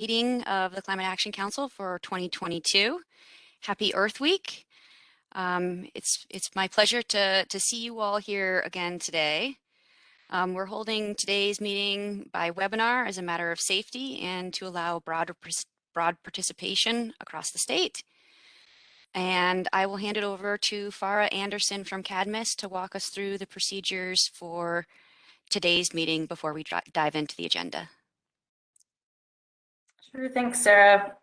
Meeting of the Climate Action Council for 2022. Happy Earth Week. It's my pleasure to see you all here again today. We're holding today's meeting by webinar as a matter of safety and to allow broad participation across the state. And I will hand it over to Farah Anderson from CADMIS to walk us through the procedures for today's meeting before we dive into the agenda. Sure, thanks, Sarah.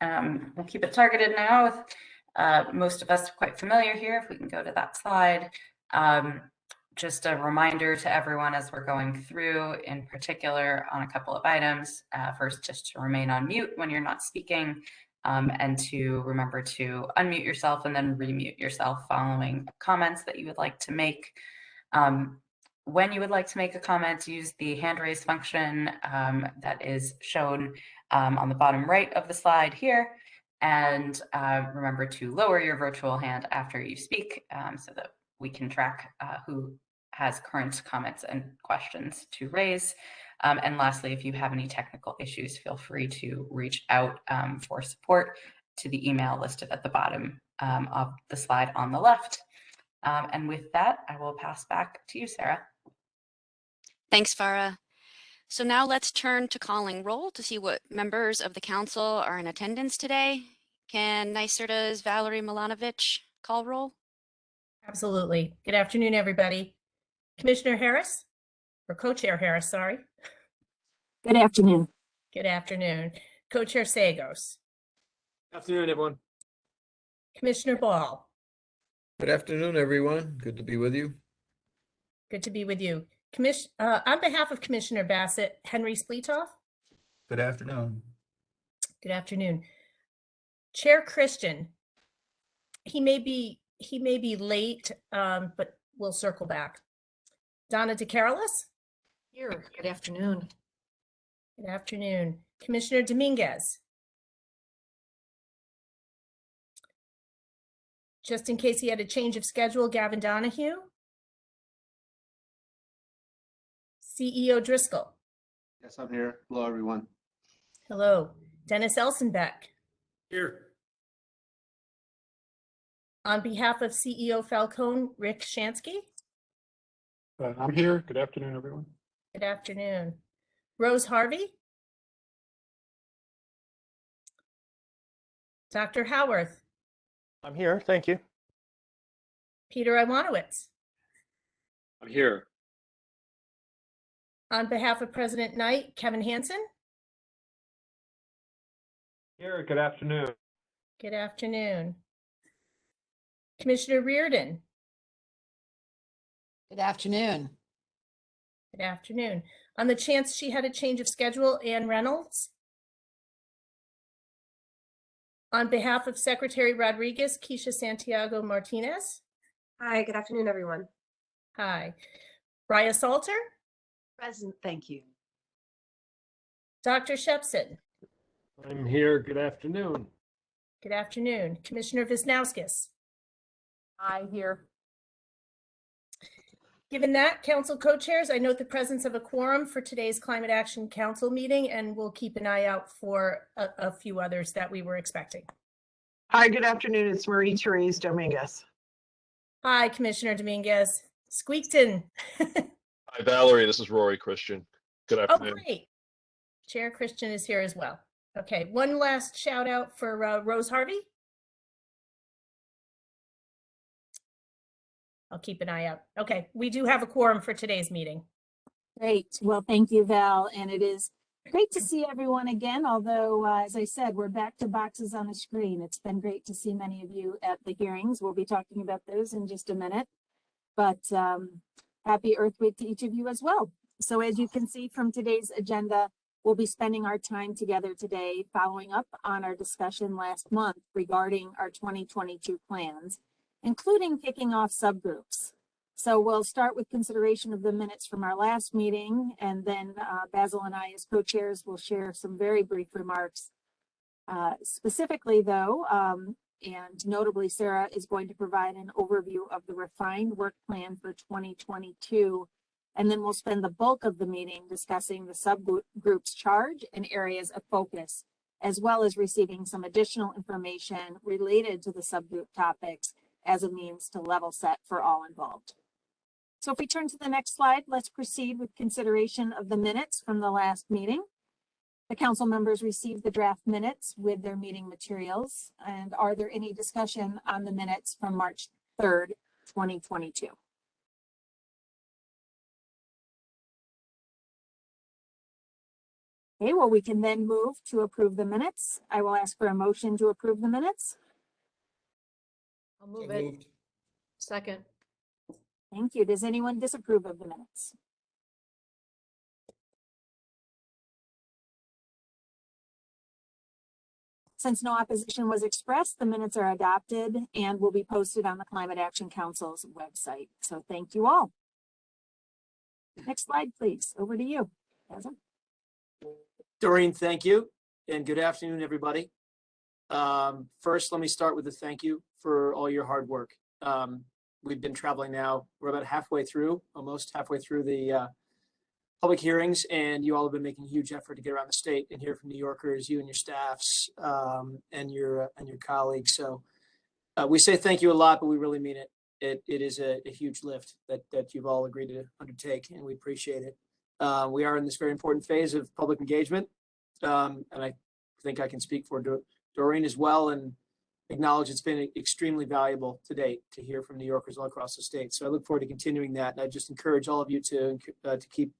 We'll keep it targeted now. Most of us are quite familiar here. If we can go to that slide. Just a reminder to everyone as we're going through, in particular on a couple of items. First, just to remain on mute when you're not speaking, and to remember to unmute yourself and then remute yourself following comments that you would like to make. When you would like to make a comment, use the hand raise function that is shown on the bottom right of the slide here. And remember to lower your virtual hand after you speak so that we can track who has current comments and questions to raise. And lastly, if you have any technical issues, feel free to reach out for support to the email listed at the bottom of the slide on the left. And with that, I will pass back to you, Sarah. Thanks, Farah. So now let's turn to calling roll to see what members of the council are in attendance today. Can NYSERDA's Valerie Milanovic call roll? Absolutely. Good afternoon, everybody. Commissioner Harris, or Co-Chair Harris, sorry. Good afternoon. Good afternoon. Co-Chair Sagos. Good afternoon, everyone. Commissioner Ball. Good afternoon, everyone. Good to be with you. Good to be with you. On behalf of Commissioner Bassett, Henry Spletoff. Good afternoon. Good afternoon. Chair Christian. He may be late, but we'll circle back. Donna DeCarolis. Here. Good afternoon. Good afternoon. Commissioner Dominguez. Just in case he had a change of schedule, Gavin Donahue. CEO Driscoll. Yes, I'm here. Hello, everyone. Hello. Dennis Elsenbeck. Here. On behalf of CEO Falcone, Rick Shansky. I'm here. Good afternoon, everyone. Good afternoon. Rose Harvey. Dr. Howarth. I'm here. Thank you. Peter Iwanowitz. I'm here. On behalf of President Knight, Kevin Hansen. Here. Good afternoon. Good afternoon. Commissioner Reardon. Good afternoon. Good afternoon. On the chance she had a change of schedule, Ann Reynolds. On behalf of Secretary Rodriguez, Keisha Santiago Martinez. Hi, good afternoon, everyone. Hi. Raya Salter. Present, thank you. Dr. Shepson. I'm here. Good afternoon. Good afternoon. Commissioner Wisnauskas. Hi, here. Given that, Council co-chairs, I note the presence of a quorum for today's Climate Action Council meeting, and we'll keep an eye out for a few others that we were expecting. Hi, good afternoon. It's Marie-Therese Dominguez. Hi, Commissioner Dominguez. Squeaked in. Hi, Valerie. This is Rory Christian. Good afternoon. Oh, great. Chair Christian is here as well. Okay, one last shout out for Rose Harvey. I'll keep an eye out. Okay, we do have a quorum for today's meeting. Great. Well, thank you, Val. And it is great to see everyone again, although, as I said, we're back to boxes on the screen. It's been great to see many of you at the hearings. We'll be talking about those in just a minute. But happy Earth Week to each of you as well. So as you can see from today's agenda, we'll be spending our time together today following up on our discussion last month regarding our 2022 plans, including kicking off subgroups. So we'll start with consideration of the minutes from our last meeting, and then Basil and I as co-chairs will share some very brief remarks. Specifically though, and notably Sarah is going to provide an overview of the refined work plan for 2022, and then we'll spend the bulk of the meeting discussing the subgroups charge and areas of focus as well as receiving some additional information related to the subgroup topics as a means to level set for all involved. So if we turn to the next slide, let's proceed with consideration of the minutes from the last meeting. The council members received the draft minutes with their meeting materials. And are there any discussion on the minutes from March 3rd, 2022? Okay, well, we can then move to approve the minutes. I will ask for a motion to approve the minutes. I'll So move it. moved. Second. Thank you. Does anyone disapprove of the minutes? Since no opposition was expressed, the minutes are adopted and will be posted on the Climate Action Council's website. So thank you all. Next slide, please. Over to you, Basil. Doreen, thank you, and good afternoon, everybody. First, let me start with a thank you for all your hard work. We've been traveling now. We're about almost halfway through the public hearings, and you all have been making a huge effort to get around the state and hear from New Yorkers, you and your staffs, and your colleagues. So we say thank you a lot, but we really mean it. It is a huge lift that you've all agreed to undertake, and we appreciate it. We are in this very important phase of public engagement, and I think I can speak for Doreen as well and acknowledge it's been extremely valuable to date to hear from New Yorkers all across the state. So I look forward to continuing that, and I just encourage all of you to keep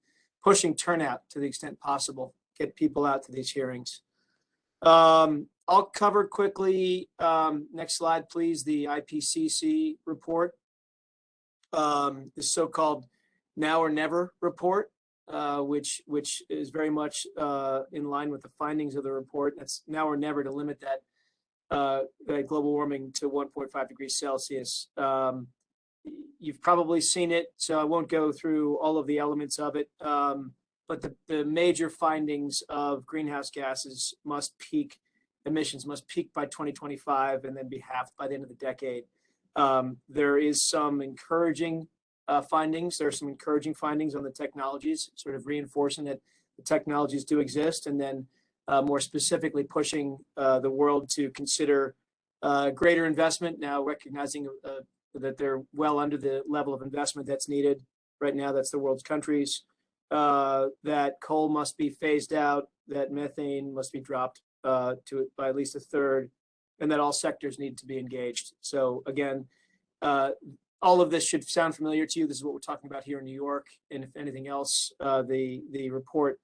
pushing turnout to the extent possible, get people out to these hearings. I'll cover quickly, next slide, please, the Ipcc report, the so-called Now or Never report, which is very much in line with the findings of the report. That's now or never to limit that global warming to 1.5 degrees Celsius. You've probably seen it, so I won't go through all of the elements of it. But the major findings of greenhouse gases emissions must peak by 2025 and then be halved by the end of the decade. There is some encouraging findings. There are some encouraging findings on the technologies, sort of reinforcing that the technologies do exist, and then more specifically pushing the world to consider greater investment, now recognizing that they're well under the level of investment that's needed. Right now, that's the world's countries. That coal must be phased out, that methane must be dropped by at least a third, and that all sectors need to be engaged. So again, all of this should sound familiar to you. This is what we're talking about here in New York. And if anything else, the report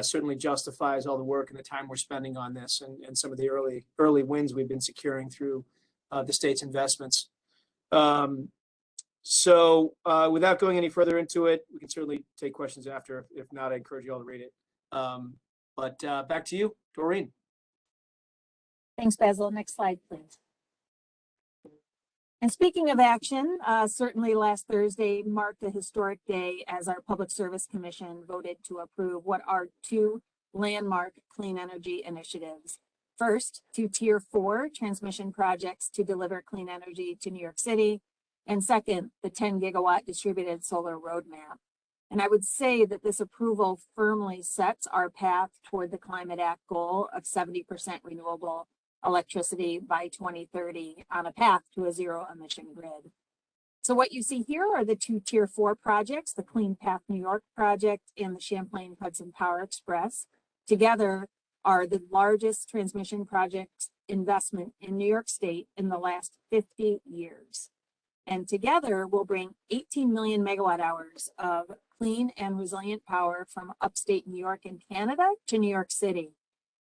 certainly justifies all the work and the time we're spending on this, and some of the early wins we've been securing through the state's investments. So without going any further into it, we can certainly take questions after. If not, I encourage you all to read it. But back to you, Doreen. Thanks, Basil. Next slide, please. And speaking of action, certainly last Thursday marked a historic day as our Public Service Commission voted to approve what are two landmark clean energy initiatives. First, two Tier 4 transmission projects to deliver clean energy to New York City. And second, the 10 gigawatt distributed solar roadmap. And I would say that this approval firmly sets our path toward the Climate Act goal of 70% renewable electricity by 2030 on a path to a zero emission grid. So what you see here are the two Tier 4 projects, the Clean Path New York project and the Champlain Hudson Power Express. Together are the largest transmission project investment in New York State in the last 50 years. And together will bring 18 million megawatt hours of clean and resilient power from upstate New York and Canada to New York City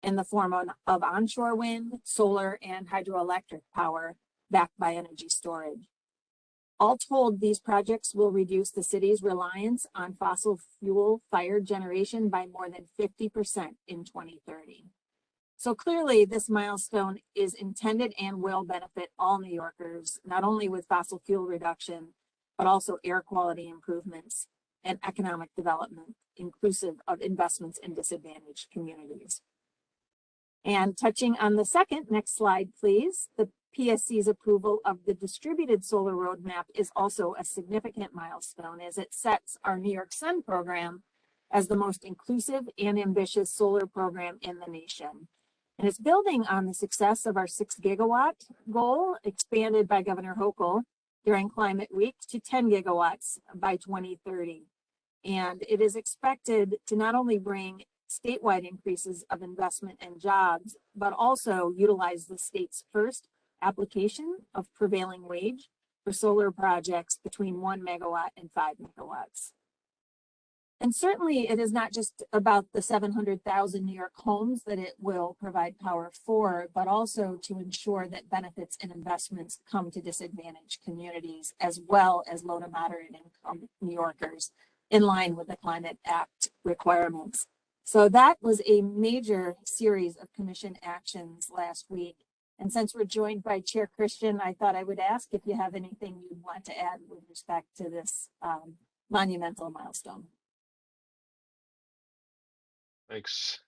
in the form of onshore wind, solar, and hydroelectric power backed by energy storage. All told, these projects will reduce the city's reliance on fossil fuel fired generation by more than 50% in 2030. So clearly, this milestone is intended and will benefit all New Yorkers, not only with fossil fuel reduction, but also air quality improvements and economic development, inclusive of investments in disadvantaged communities. And touching on the second, next slide, please. The PSC's approval of the distributed solar roadmap is also a significant milestone as it sets our New York Sun program as the most inclusive and ambitious solar program in the nation. And it's building on the success of our 6 gigawatt goal expanded by Governor Hochul during Climate Week to 10 gigawatts by 2030. And it is expected to not only bring statewide increases of investment and jobs, but also utilize the state's first application of prevailing wage for solar projects between 1 megawatt and 5 megawatts. And certainly it is not just about the 700,000 New York homes that it will provide power for, but also to ensure that benefits and investments come to disadvantaged communities as well as low to moderate income New Yorkers in line with the Climate Act requirements. So that was a major series of commission actions last week. And since we're joined by Chair Christian, I thought I would ask if you have anything you'd want to add with respect to this monumental milestone. Thanks,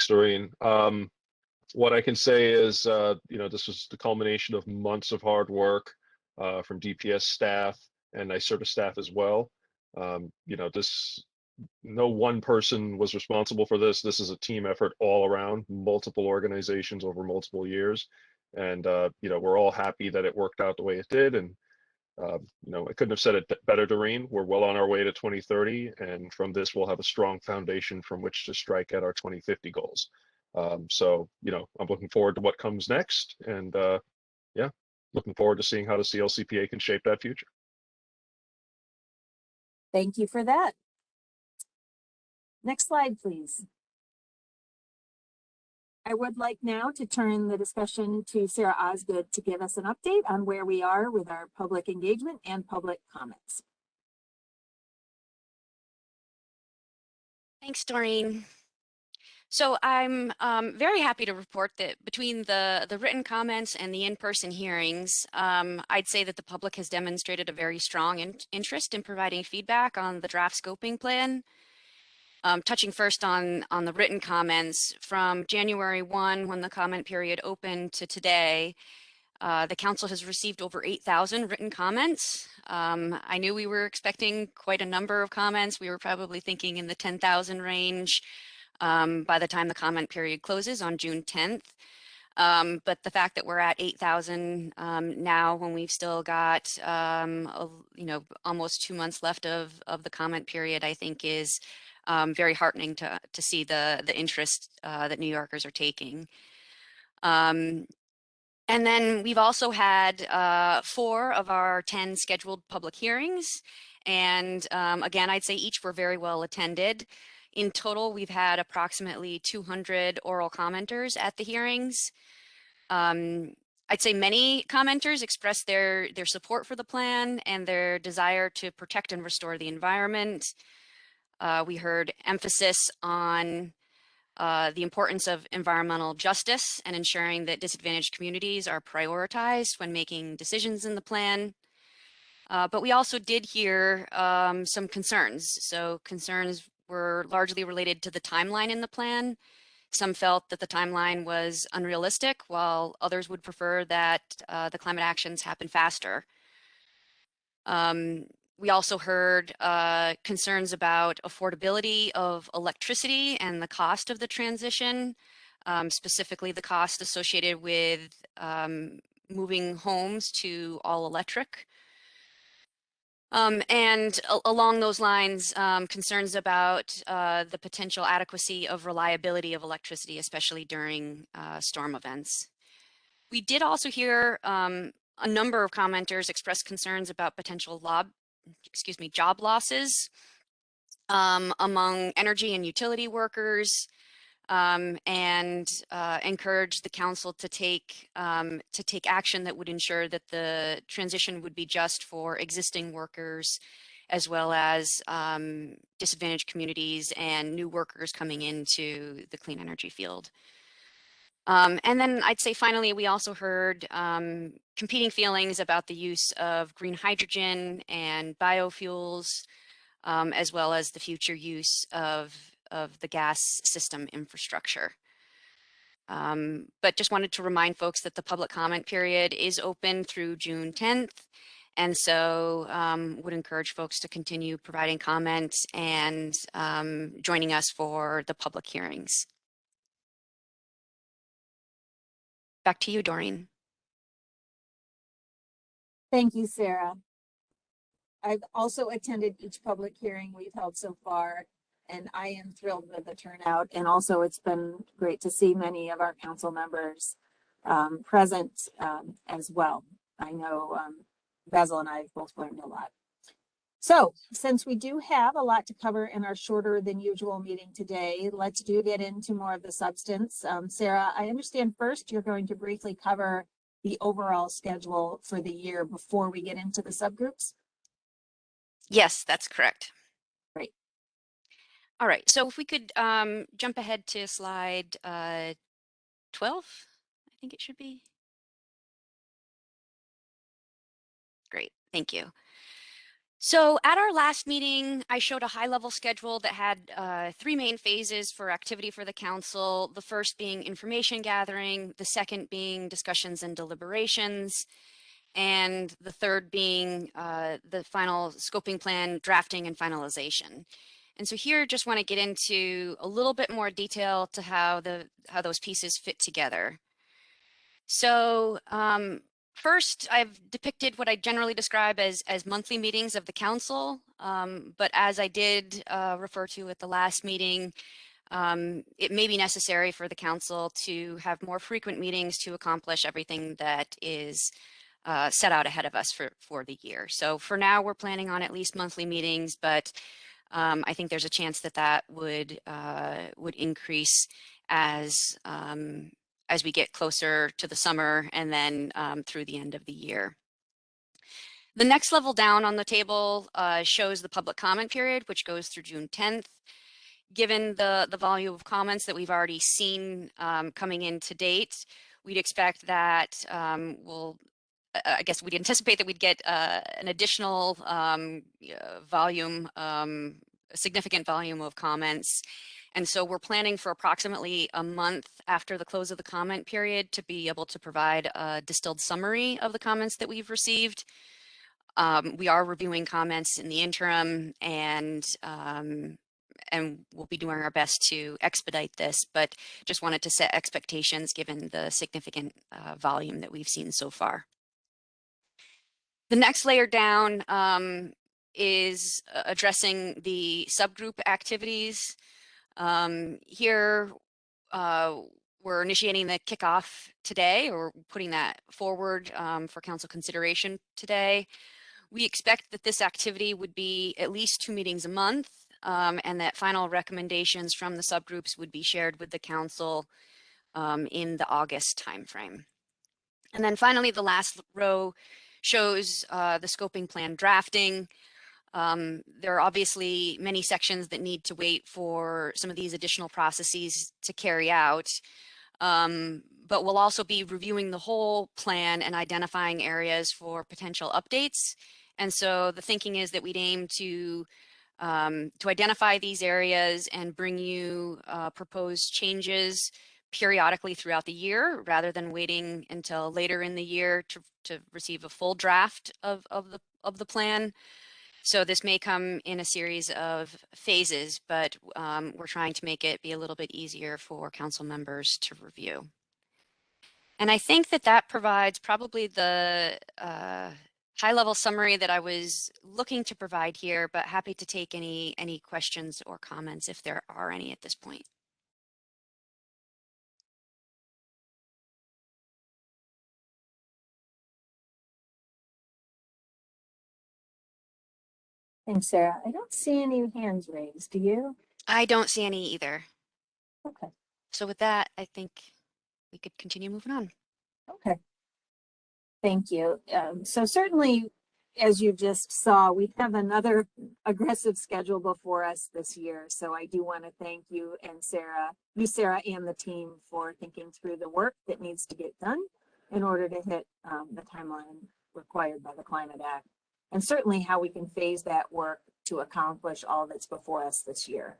Doreen. What I can say is, this was the culmination of months of hard work from DPS staff and NYSERDA staff as well. No one person was responsible for this. This is a team effort all around, multiple organizations over multiple years. And, we're all happy that it worked out the way it did. And, I couldn't have said it better, Doreen. We're well on our way to 2030. And from this, we'll have a strong foundation from which to strike at our 2050 goals. So, I'm looking forward to what comes next. And, looking forward to seeing how the CLCPA can shape that future. Thank you for that. Next slide, please. I would like now to turn the discussion to Sarah Osgood to give us an update on where we are with our public engagement and public comments. Thanks, Doreen. So I'm very happy to report that between the written comments and the in-person hearings, I'd say that the public has demonstrated a very strong interest in providing feedback on the draft scoping plan. Touching first on the written comments, from January 1, when the comment period opened, to today, the council has received over 8,000 written comments. I knew we were expecting quite a number of comments. We were probably thinking in the 10,000 range by the time the comment period closes on June 10th. But the fact that we're at 8,000 now, when we've still got almost 2 months left of the comment period, I think is very heartening to see the interest that New Yorkers are taking. And then we've also had 4 of our 10 scheduled public hearings. And again, I'd say each were very well attended. In total, we've had approximately 200 oral commenters at the hearings. I'd say many commenters expressed their support for the plan and their desire to protect and restore the environment. We heard emphasis on the importance of environmental justice and ensuring that disadvantaged communities are prioritized when making decisions in the plan. But we also did hear some concerns. So concerns were largely related to the timeline in the plan. Some felt that the timeline was unrealistic, while others would prefer that the climate actions happen faster. We also heard concerns about affordability of electricity and the cost of the transition, specifically the cost associated with moving homes to all electric. And along those lines, concerns about the potential adequacy of reliability of electricity, especially during storm events. We did also hear a number of commenters express concerns about potential job losses among energy and utility workers, and encourage the council to take action that would ensure that the transition would be just for existing workers, as well as disadvantaged communities and new workers coming into the clean energy field. And then I'd say finally, we also heard competing feelings about the use of green hydrogen and biofuels, as well as the future use of the gas system infrastructure. But just wanted to remind folks that the public comment period is open through June 10th. And so would encourage folks to continue providing comments and joining us for the public hearings. back to you, Doreen. Thank you, Sarah. I've also attended each public hearing we've held so far, and I am thrilled with the turnout. And also it's been great to see many of our council members present as well. I know Basil and I have both learned a lot. So since we do have a lot to cover in our shorter than usual meeting today, let's get into more of the substance. Sarah, I understand first you're going to briefly cover the overall schedule for the year before we get into the subgroups. Yes, that's correct. Great. All right, so if we could jump ahead to slide 12, I think it should be. Great, thank you. So at our last meeting, I showed a high-level schedule that had 3 main phases for activity for the council. The first being information gathering, the second being discussions and deliberations, and the third being the final scoping plan drafting and finalization. And so here, just want to get into a little bit more detail to how those pieces fit together. So first, I've depicted what I generally describe as monthly meetings of the council, but as I did refer to at the last meeting, it may be necessary for the council to have more frequent meetings to accomplish everything that is set out ahead of us for the year. So for now, we're planning on at least monthly meetings, but I think there's a chance that would increase as we get closer to the summer and then through the end of the year. The next level down on the table shows the public comment period, which goes through June 10th. Given the volume of comments that we've already seen coming in to date, we'd expect that I guess we'd anticipate that we'd get an additional volume, a significant volume of comments. And so we're planning for approximately a month after the close of the comment period to be able to provide a distilled summary of the comments that we've received. We are reviewing comments in the interim, and we'll be doing our best to expedite this, but just wanted to set expectations given the significant volume that we've seen so far. The next layer down is addressing the subgroup activities. Here, we're initiating the kickoff today, or putting that forward for council consideration today. We expect that this activity would be at least 2 meetings a month, and that final recommendations from the subgroups would be shared with the council in the August timeframe. And then finally, the last row shows the scoping plan drafting. There are obviously many sections that need to wait for some of these additional processes to carry out, but we'll also be reviewing the whole plan and identifying areas for potential updates. And so the thinking is that we'd aim to identify these areas and bring you proposed changes periodically throughout the year, rather than waiting until later in the year to receive a full draft of the plan. So this may come in a series of phases, but we're trying to make it be a little bit easier for council members to review. And I think that provides probably the high-level summary that I was looking to provide here, but happy to take any questions or comments if there are any at this point. Thanks, Sarah. I don't see any hands raised. Do you? I don't see any either. Okay. So with that, I think we could continue moving on. Okay. Thank you. So certainly, as you just saw, we have another aggressive schedule before us this year. So I do want to thank you and Sarah, and the team for thinking through the work that needs to get done in order to hit the timeline required by the Climate Act, and certainly how we can phase that work to accomplish all that's before us this year.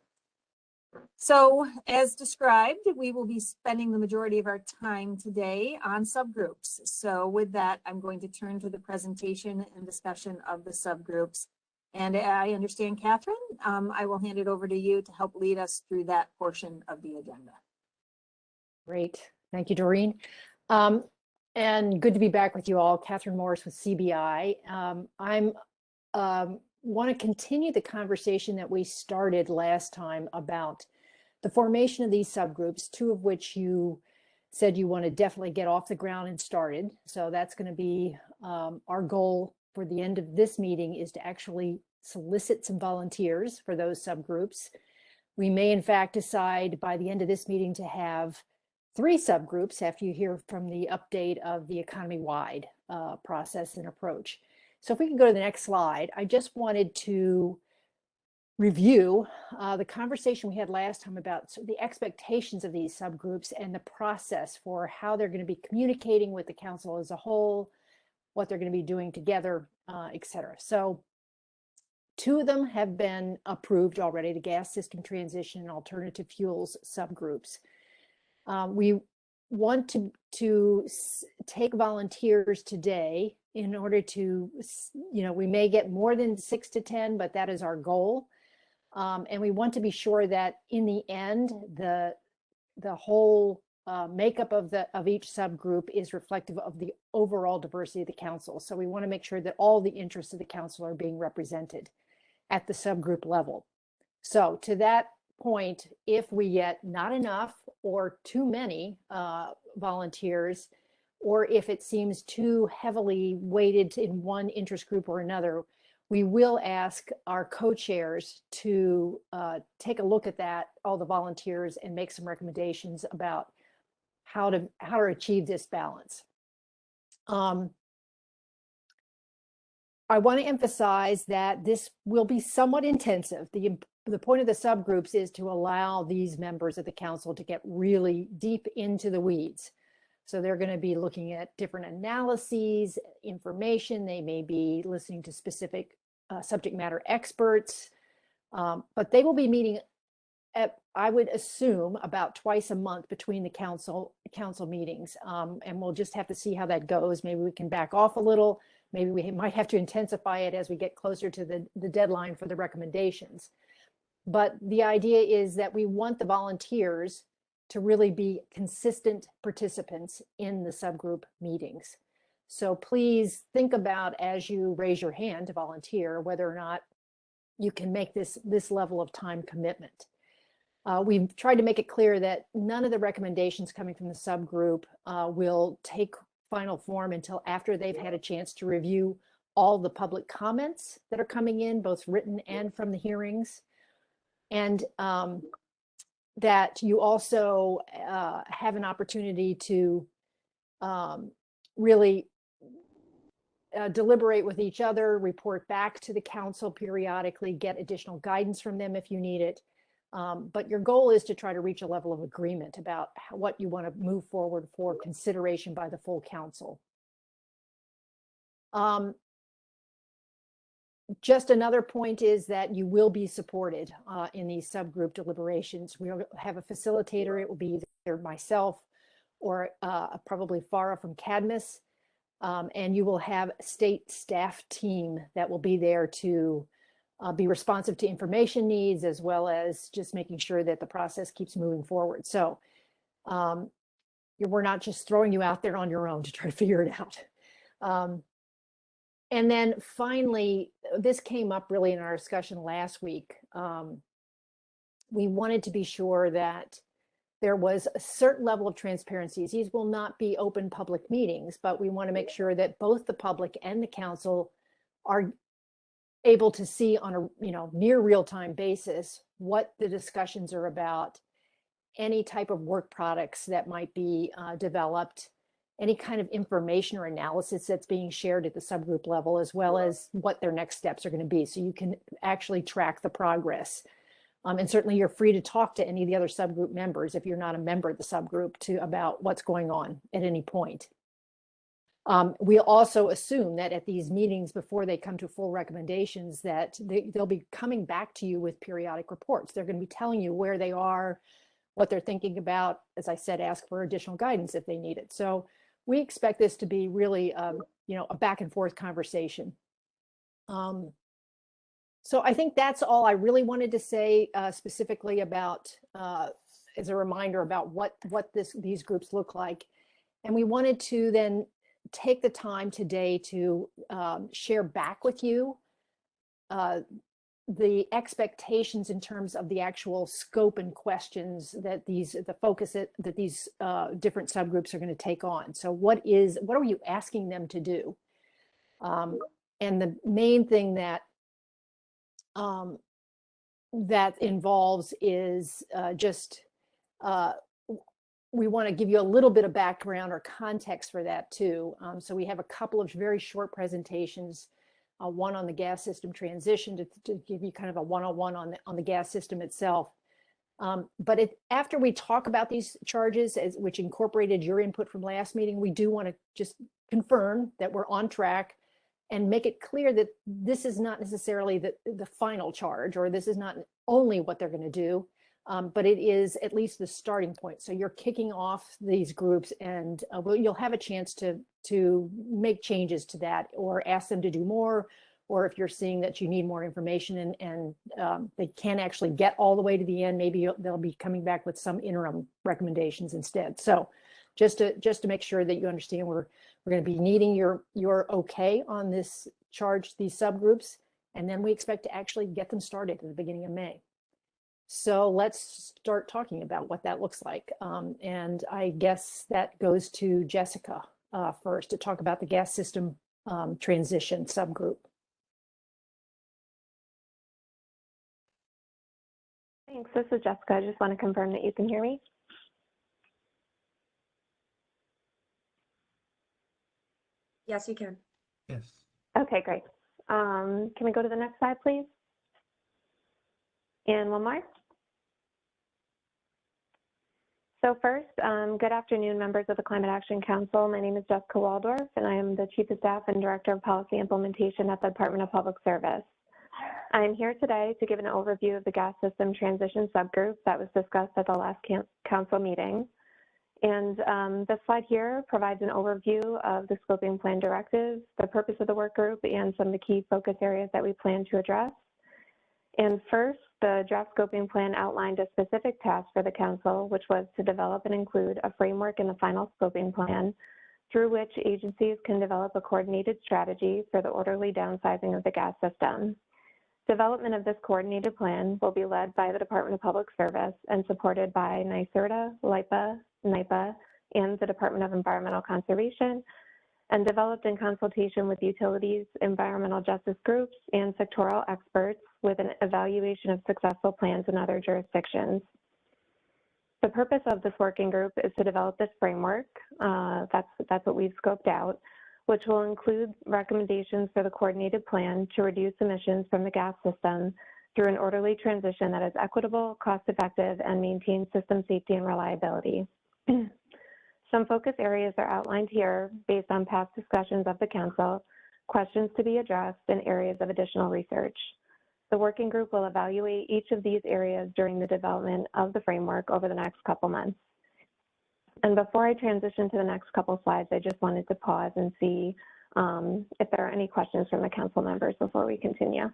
So as described, we will be spending the majority of our time today on subgroups. So with that, I'm going to turn to the presentation and discussion of the subgroups. And I understand, Catherine, I will hand it over to you to help lead us through that portion of the agenda. Great. Thank you, Doreen. And good to be back with you all. Catherine Morris with CBI. I'm want to continue the conversation that we started last time about the formation of these subgroups, two of which you said you want to definitely get off the ground and started. So that's going to be our goal for the end of this meeting, is to actually solicit some volunteers for those subgroups. We may in fact decide by the end of this meeting to have 3 subgroups after you hear from the update of the economy-wide process and approach. So if we can go to the next slide, I just wanted to review the conversation we had last time about the expectations of these subgroups and the process for how they're going to be communicating with the council as a whole, what they're going to be doing together, et cetera. So 2 of them have been approved already, the gas system transition and alternative fuels subgroups. We want to take volunteers today in order to, we may get more than 6 to 10, but that is our goal. And we want to be sure that in the end, the whole makeup of each subgroup is reflective of the overall diversity of the council. So we want to make sure that all the interests of the council are being represented at the subgroup level. So to that point, if we get not enough or too many volunteers, or if it seems too heavily weighted in one interest group or another, we will ask our co-chairs to take a look at that, all the volunteers, and make some recommendations about how to achieve this balance. I want to emphasize that this will be somewhat intensive. The point of the subgroups is to allow these members of the council to get really deep into the weeds. So they're going to be looking at different analyses, information. They may be listening to specific subject matter experts, but they will be meeting at, I would assume, about twice a month between the council meetings. And we'll just have to see how that goes. Maybe we can back off a little. Maybe we might have to intensify it as we get closer to the deadline for the recommendations. But the idea is that we want the volunteers to really be consistent participants in the subgroup meetings. So please think about, as you raise your hand to volunteer, whether or not you can make this level of time commitment. We've tried to make it clear that none of the recommendations coming from the subgroup will take final form until after they've had a chance to review all the public comments that are coming in, both written and from the hearings. And that you also have an opportunity to really deliberate with each other, report back to the council periodically, get additional guidance from them if you need it. But your goal is to try to reach a level of agreement about what you want to move forward for consideration by the full council. Just another point is that you will be supported in these subgroup deliberations. We'll have a facilitator. It will be either myself or probably Farah from Cadmus. And you will have a state staff team that will be there to be responsive to information needs, as well as just making sure that the process keeps moving forward. So we're not just throwing you out there on your own to try to figure it out. And then finally, this came up really in our discussion last week. We wanted to be sure that there was a certain level of transparency. These will not be open public meetings, but we want to make sure that both the public and the council are able to see on a near real-time basis what the discussions are about, any type of work products that might be developed, any kind of information or analysis that's being shared at the subgroup level, as well as what their next steps are going to be, so you can actually track the progress. And certainly you're free to talk to any of the other subgroup members if you're not a member of the subgroup about what's going on at any point. We also assume that at these meetings, before they come to full recommendations, that they'll be coming back to you with periodic reports. They're going to be telling you where they are, what they're thinking about. As I said, ask for additional guidance if they need it. So we expect this to be really, a back and forth conversation. So I think that's all I really wanted to say specifically about, as a reminder about what these groups look like. And we wanted to then take the time today to share back with you the expectations in terms of the actual scope and questions that the focus that these different subgroups are going to take on. So what are you asking them to do? And the main thing that that involves is we want to give you a little bit of background or context for that too. So we have a couple of very short presentations, one on the gas system transition to give you kind of a one-on-one on the gas system itself. But after we talk about these charges, which incorporated your input from last meeting, we do want to just confirm that we're on track and make it clear that this is not necessarily the final charge, or this is not only what they're going to do, but it is at least the starting point. So you're kicking off these groups, and you'll have a chance to make changes to that or ask them to do more, or if you're seeing that you need more information and they can't actually get all the way to the end, maybe they'll be coming back with some interim recommendations instead. So just to make sure that you understand, we're going to be needing your okay on this charge, these subgroups, and then we expect to actually get them started at the beginning of May. So let's start talking about what that looks like. And I guess that goes to Jessica first to talk about the gas system transition subgroup. Thanks, this is Jessica. I just want to confirm that you can hear me. Yes, you can. Yes. Okay, great. Can we go to the next slide, please? And one more. So first, good afternoon, members of the Climate Action Council. My name is Jessica Waldorf, and I am the Chief of Staff and Director of Policy Implementation at the Department of Public Service. I am here today to give an overview of the gas system transition subgroup that was discussed at the last council meeting. And this slide here provides an overview of the scoping plan directives, the purpose of the work group, and some of the key focus areas that we plan to address. And first, the draft scoping plan outlined a specific task for the council, which was to develop and include a framework in the final scoping plan through which agencies can develop a coordinated strategy for the orderly downsizing of the gas system. Development of this coordinated plan will be led by the Department of Public Service and supported by NYSERDA, LIPA, NYPA, and the Department of Environmental Conservation, and developed in consultation with utilities, environmental justice groups, and sectoral experts with an evaluation of successful plans in other jurisdictions. The purpose of this working group is to develop this framework, that's what we've scoped out, which will include recommendations for the coordinated plan to reduce emissions from the gas system through an orderly transition that is equitable, cost-effective, and maintains system safety and reliability. Some focus areas are outlined here based on past discussions of the council, questions to be addressed, and areas of additional research. The working group will evaluate each of these areas during the development of the framework over the next couple months. And before I transition to the next couple slides, I just wanted to pause and see if there are any questions from the council members before we continue.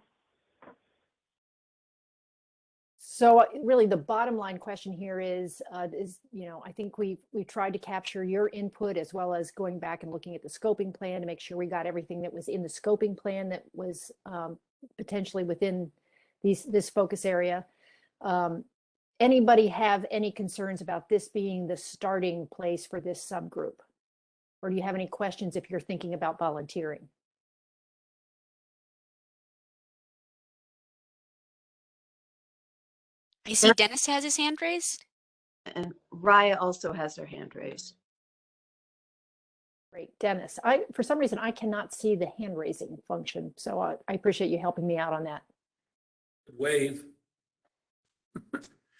So really the bottom line question here is, I think we've tried to capture your input as well as going back and looking at the scoping plan to make sure we got everything that was in the scoping plan that was potentially within this focus area. Anybody have any concerns about this being the starting place for this subgroup? Or do you have any questions if you're thinking about volunteering? I see Dennis has his hand raised. And Raya also has her hand raised. Great, Dennis. For some reason, I cannot see the hand raising function. So I appreciate you helping me out on that. Wave.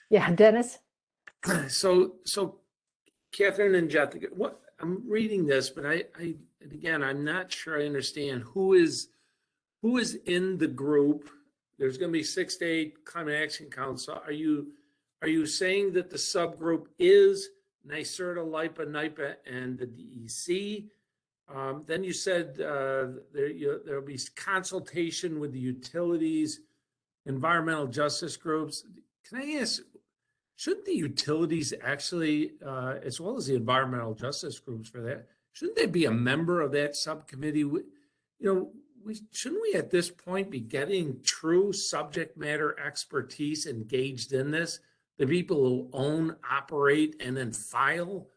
Yeah, Dennis. So Catherine and Jessica, what I'm reading this, but again, I'm not sure I understand who is in the group. There's going to be 6 to 8 Climate Action Council. Are you saying that the subgroup is NYSERDA, LIPA, NYPA, and the DEC? Then you said there'll be consultation with the utilities, environmental justice groups. Can I ask, shouldn't the utilities actually, as well as the environmental justice groups for that, shouldn't they be a member of that subcommittee? Shouldn't we at this point be getting true subject matter expertise engaged in this? The people who own, operate, and then file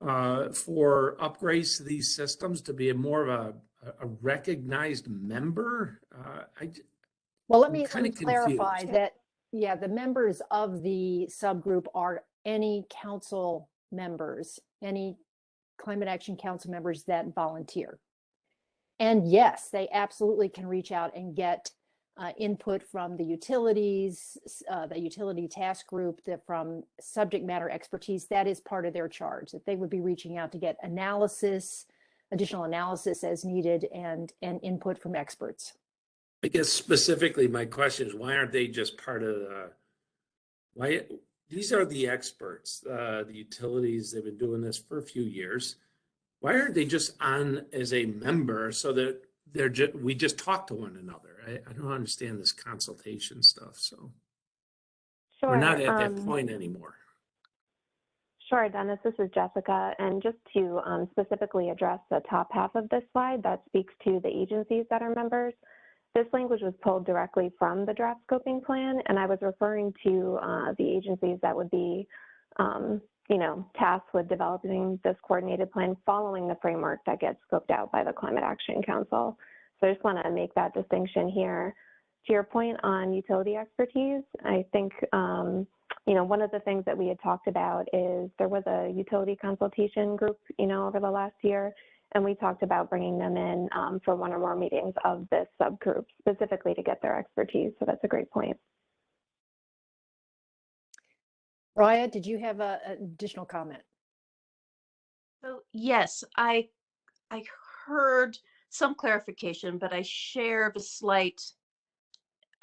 for upgrades to these systems to be more of a recognized member? Well, let I'm me kinda clarify confused. that, yeah, the members of the subgroup are any council members, any Climate Action Council members that volunteer. And yes, they absolutely can reach out and get input from the utilities, the utility task group, from subject matter expertise. That is part of their charge, that they would be reaching out to get analysis, additional analysis as needed, and input from experts. I guess specifically my question is, why aren't they just part of these are the experts, the utilities, they've been doing this for a few years. Why aren't they just on as a member so that we just talk to one another? I don't understand this consultation stuff, so. Sure. We're not at that point anymore. Sure, Dennis, this is Jessica. And just to specifically address the top half of this slide that speaks to the agencies that are members, this language was pulled directly from the draft scoping plan, and I was referring to the agencies that would be, tasked with developing this coordinated plan following the framework that gets scoped out by the Climate Action Council. So I just want to make that distinction here. To your point on utility expertise, I think, one of the things that we had talked about is there was a utility consultation group, over the last year, and we talked about bringing them in for one or more meetings of this subgroup specifically to get their expertise. So that's a great point. Raya, did you have an additional comment? So yes, I heard some clarification, but I share the slight.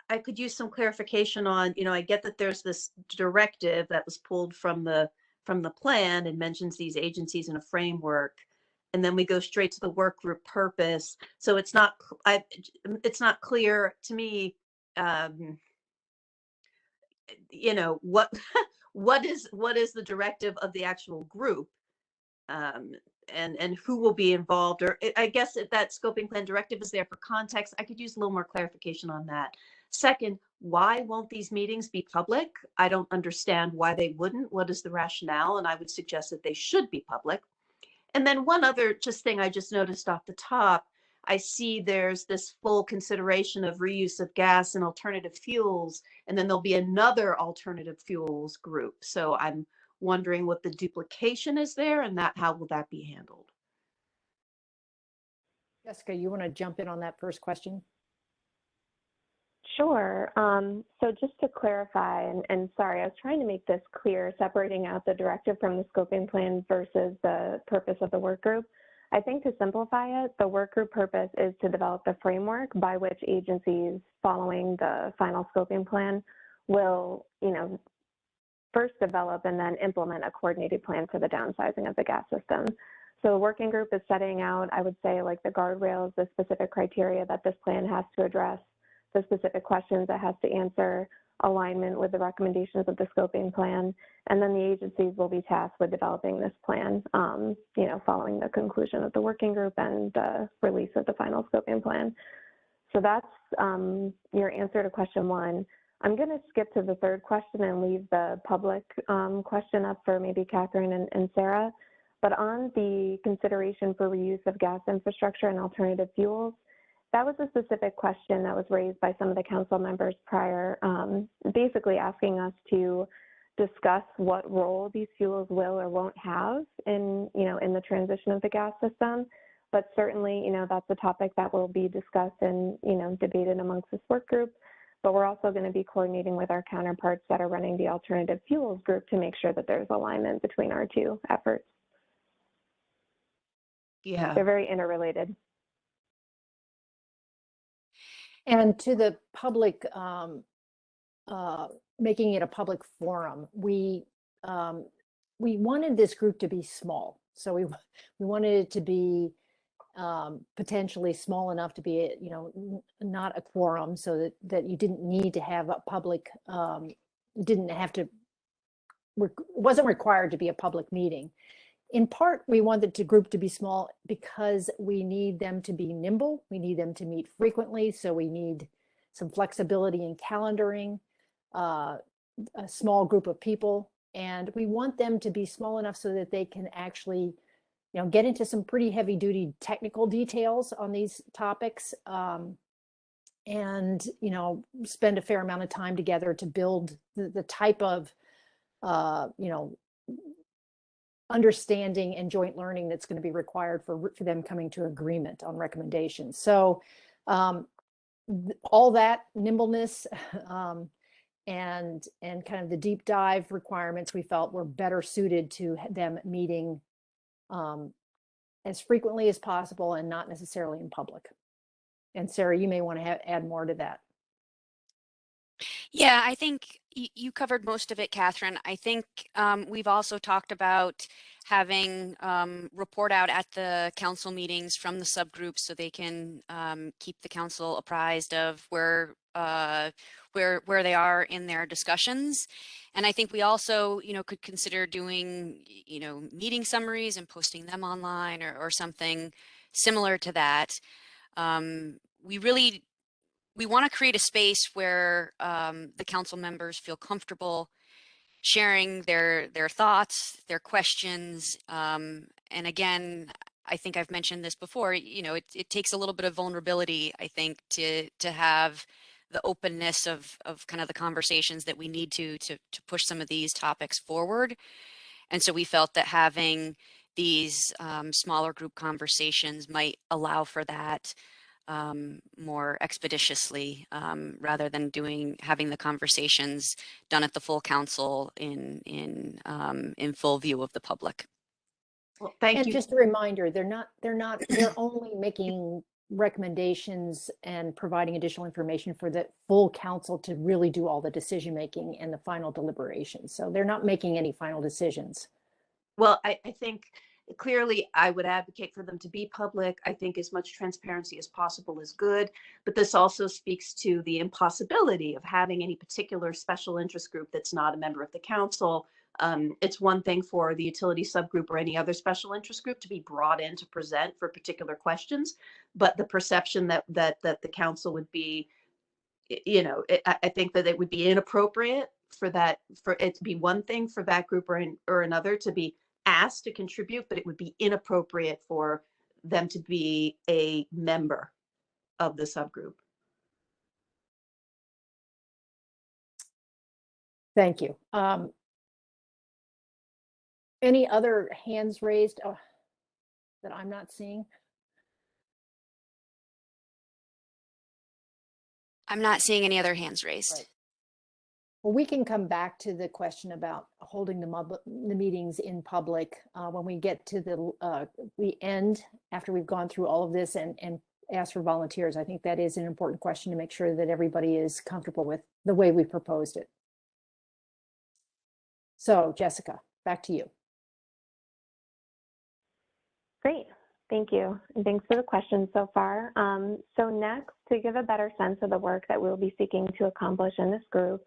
I could use some clarification on, I get that there's this directive that was pulled from the plan and mentions these agencies in a framework, and then we go straight to the work group purpose. So it's not clear to me, what is the directive of the actual group, and who will be involved, or I guess if that scoping plan directive is there for context, I could use a little more clarification on that. Second, why won't these meetings be public? I don't understand why they wouldn't. What is the rationale? And I would suggest that they should be public. And then one other thing I just noticed off the top, I see there's this full consideration of reuse of gas and alternative fuels, and then there'll be another alternative fuels group. So I'm wondering what the duplication is there, and how will that be handled? Jessica, you want to jump in on that first question? Sure. So just to clarify, and sorry, I was trying to make this clear, separating out the directive from the scoping plan versus the purpose of the work group. I think to simplify it, the work group purpose is to develop the framework by which agencies following the final scoping plan will, first develop and then implement a coordinated plan for the downsizing of the gas system. So the working group is setting out, I would say, like the guardrails, the specific criteria that this plan has to address, the specific questions it has to answer, alignment with the recommendations of the scoping plan, and then the agencies will be tasked with developing this plan, following the conclusion of the working group and the release of the final scoping plan. So that's your answer to question one. I'm going to skip to the third question and leave the public question up for maybe Catherine and Sarah. But on the consideration for reuse of gas infrastructure and alternative fuels, that was a specific question that was raised by some of the council members prior, basically asking us to discuss what role these fuels will or won't have in the transition of the gas system. But certainly, that's a topic that will be discussed and, debated amongst this work group. But we're also going to be coordinating with our counterparts that are running the alternative fuels group to make sure that there's alignment between our two efforts. Yeah. They're very interrelated. And to the public, making it a public forum, we wanted this group to be small. So we wanted it to be potentially small enough to be, not a quorum, so that you didn't need to have a public, didn't have to wasn't required to be a public meeting. In part, we wanted the group to be small because we need them to be nimble. We need them to meet frequently. So we need some flexibility in calendaring, a small group of people. And we want them to be small enough so that they can actually, get into some pretty heavy duty technical details on these topics. And, spend a fair amount of time together to build the type of, understanding and joint learning that's going to be required for them coming to agreement on recommendations. So all that nimbleness and kind of the deep dive requirements we felt were better suited to them meeting as frequently as possible and not necessarily in public. And Sarah, you may want to add more to that. Yeah, I think you covered most of it, Catherine. I think we've also talked about having report out at the council meetings from the subgroups so they can keep the council apprised of where they are in their discussions. And I think we also, could consider doing, meeting summaries and posting them online or something similar to that. We want to create a space where the council members feel comfortable sharing their thoughts, their questions. And again, I think I've mentioned this before, it takes a little bit of vulnerability, I think, to have the openness of kind of the conversations that we need to push some of these topics forward. And so we felt that having these smaller group conversations might allow for that more expeditiously rather than having the conversations done at the full council in full view of the public. Well, thank you. Just a reminder, they're only making recommendations and providing additional information for the full council to really do all the decision making and the final deliberations. So they're not making any final decisions. Well, I think clearly I would advocate for them to be public. I think as much transparency as possible is good, but this also speaks to the impossibility of having any particular special interest group that's not a member of the council. It's one thing for the utility subgroup or any other special interest group to be brought in to present for particular questions, but the perception that the council would be, I think that it would be inappropriate for it to be one thing for that group or another to be asked to contribute, but it would be inappropriate for them to be a member of the subgroup. Thank you. Any other hands raised that I'm not seeing? I'm not seeing any other hands raised. Right. Well, we can come back to the question about holding the meetings in public when we get to the end after we've gone through all of this and ask for volunteers. I think that is an important question to make sure that everybody is comfortable with the way we proposed it. So, Jessica, back to you. Great. Thank you. And thanks for the questions so far. So next, to give a better sense of the work that we'll be seeking to accomplish in this group,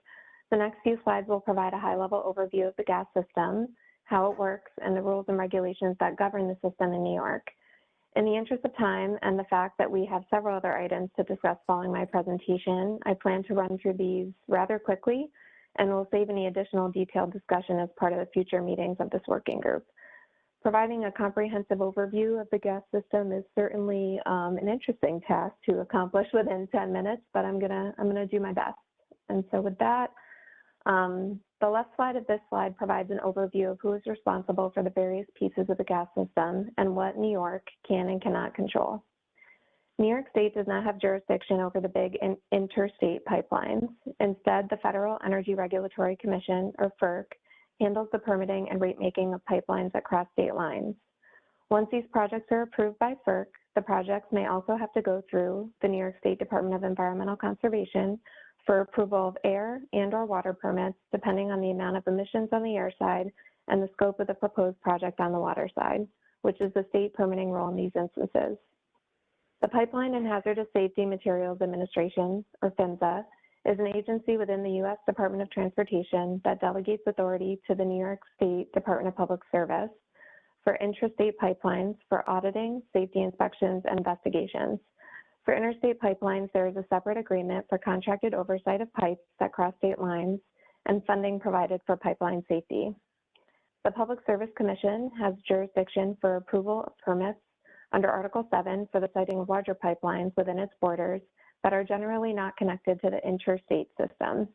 the next few slides will provide a high-level overview of the gas system, how it works, and the rules and regulations that govern the system in New York. In the interest of time and the fact that we have several other items to discuss following my presentation, I plan to run through these rather quickly, and we'll save any additional detailed discussion as part of the future meetings of this working group. Providing a comprehensive overview of the gas system is certainly an interesting task to accomplish within 10 minutes, but I'm gonna do my best. And so with that, the left side of this slide provides an overview of who is responsible for the various pieces of the gas system and what New York can and cannot control. New York State does not have jurisdiction over the big interstate pipelines. Instead, the Federal Energy Regulatory Commission, or FERC, handles the permitting and rate making of pipelines that cross state lines. Once these projects are approved by FERC, the projects may also have to go through the New York State Department of Environmental Conservation for approval of air and/or water permits, depending on the amount of emissions on the air side and the scope of the proposed project on the water side, which is the state permitting role in these instances. The Pipeline and Hazardous Safety Materials Administration, or PHMSA, is an agency within the U.S. Department of Transportation that delegates authority to the New York State Department of Public Service for intrastate pipelines for auditing, safety inspections, and investigations. For interstate pipelines, there is a separate agreement for contracted oversight of pipes that cross state lines and funding provided for pipeline safety. The Public Service Commission has jurisdiction for approval of permits under Article 7 for the siting of larger pipelines within its borders that are generally not connected to the interstate system.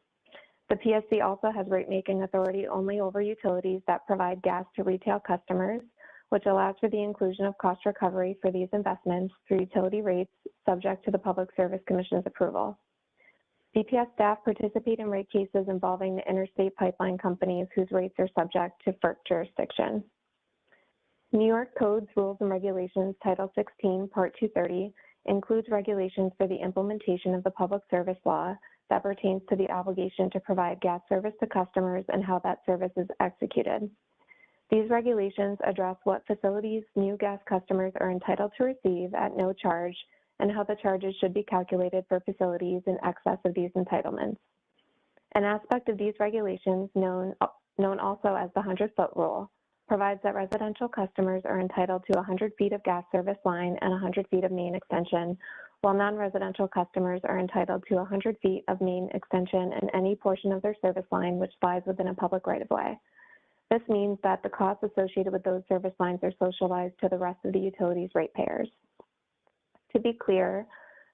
The PSC also has rate-making authority only over utilities that provide gas to retail customers, which allows for the inclusion of cost recovery for these investments through utility rates subject to the Public Service Commission's approval. DPS staff participate in rate cases involving the interstate pipeline companies whose rates are subject to FERC jurisdiction. New York Codes, Rules, and Regulations, Title 16, Part 230, includes regulations for the implementation of the Public Service Law that pertains to the obligation to provide gas service to customers and how that service is executed. These regulations address what facilities new gas customers are entitled to receive at no charge and how the charges should be calculated for facilities in excess of these entitlements. An aspect of these regulations, known also as the 100-foot rule, provides that residential customers are entitled to 100 feet of gas service line and 100 feet of main extension, while non-residential customers are entitled to 100 feet of main extension and any portion of their service line which lies within a public right-of-way. This means that the costs associated with those service lines are socialized to the rest of the utilities ratepayers. To be clear,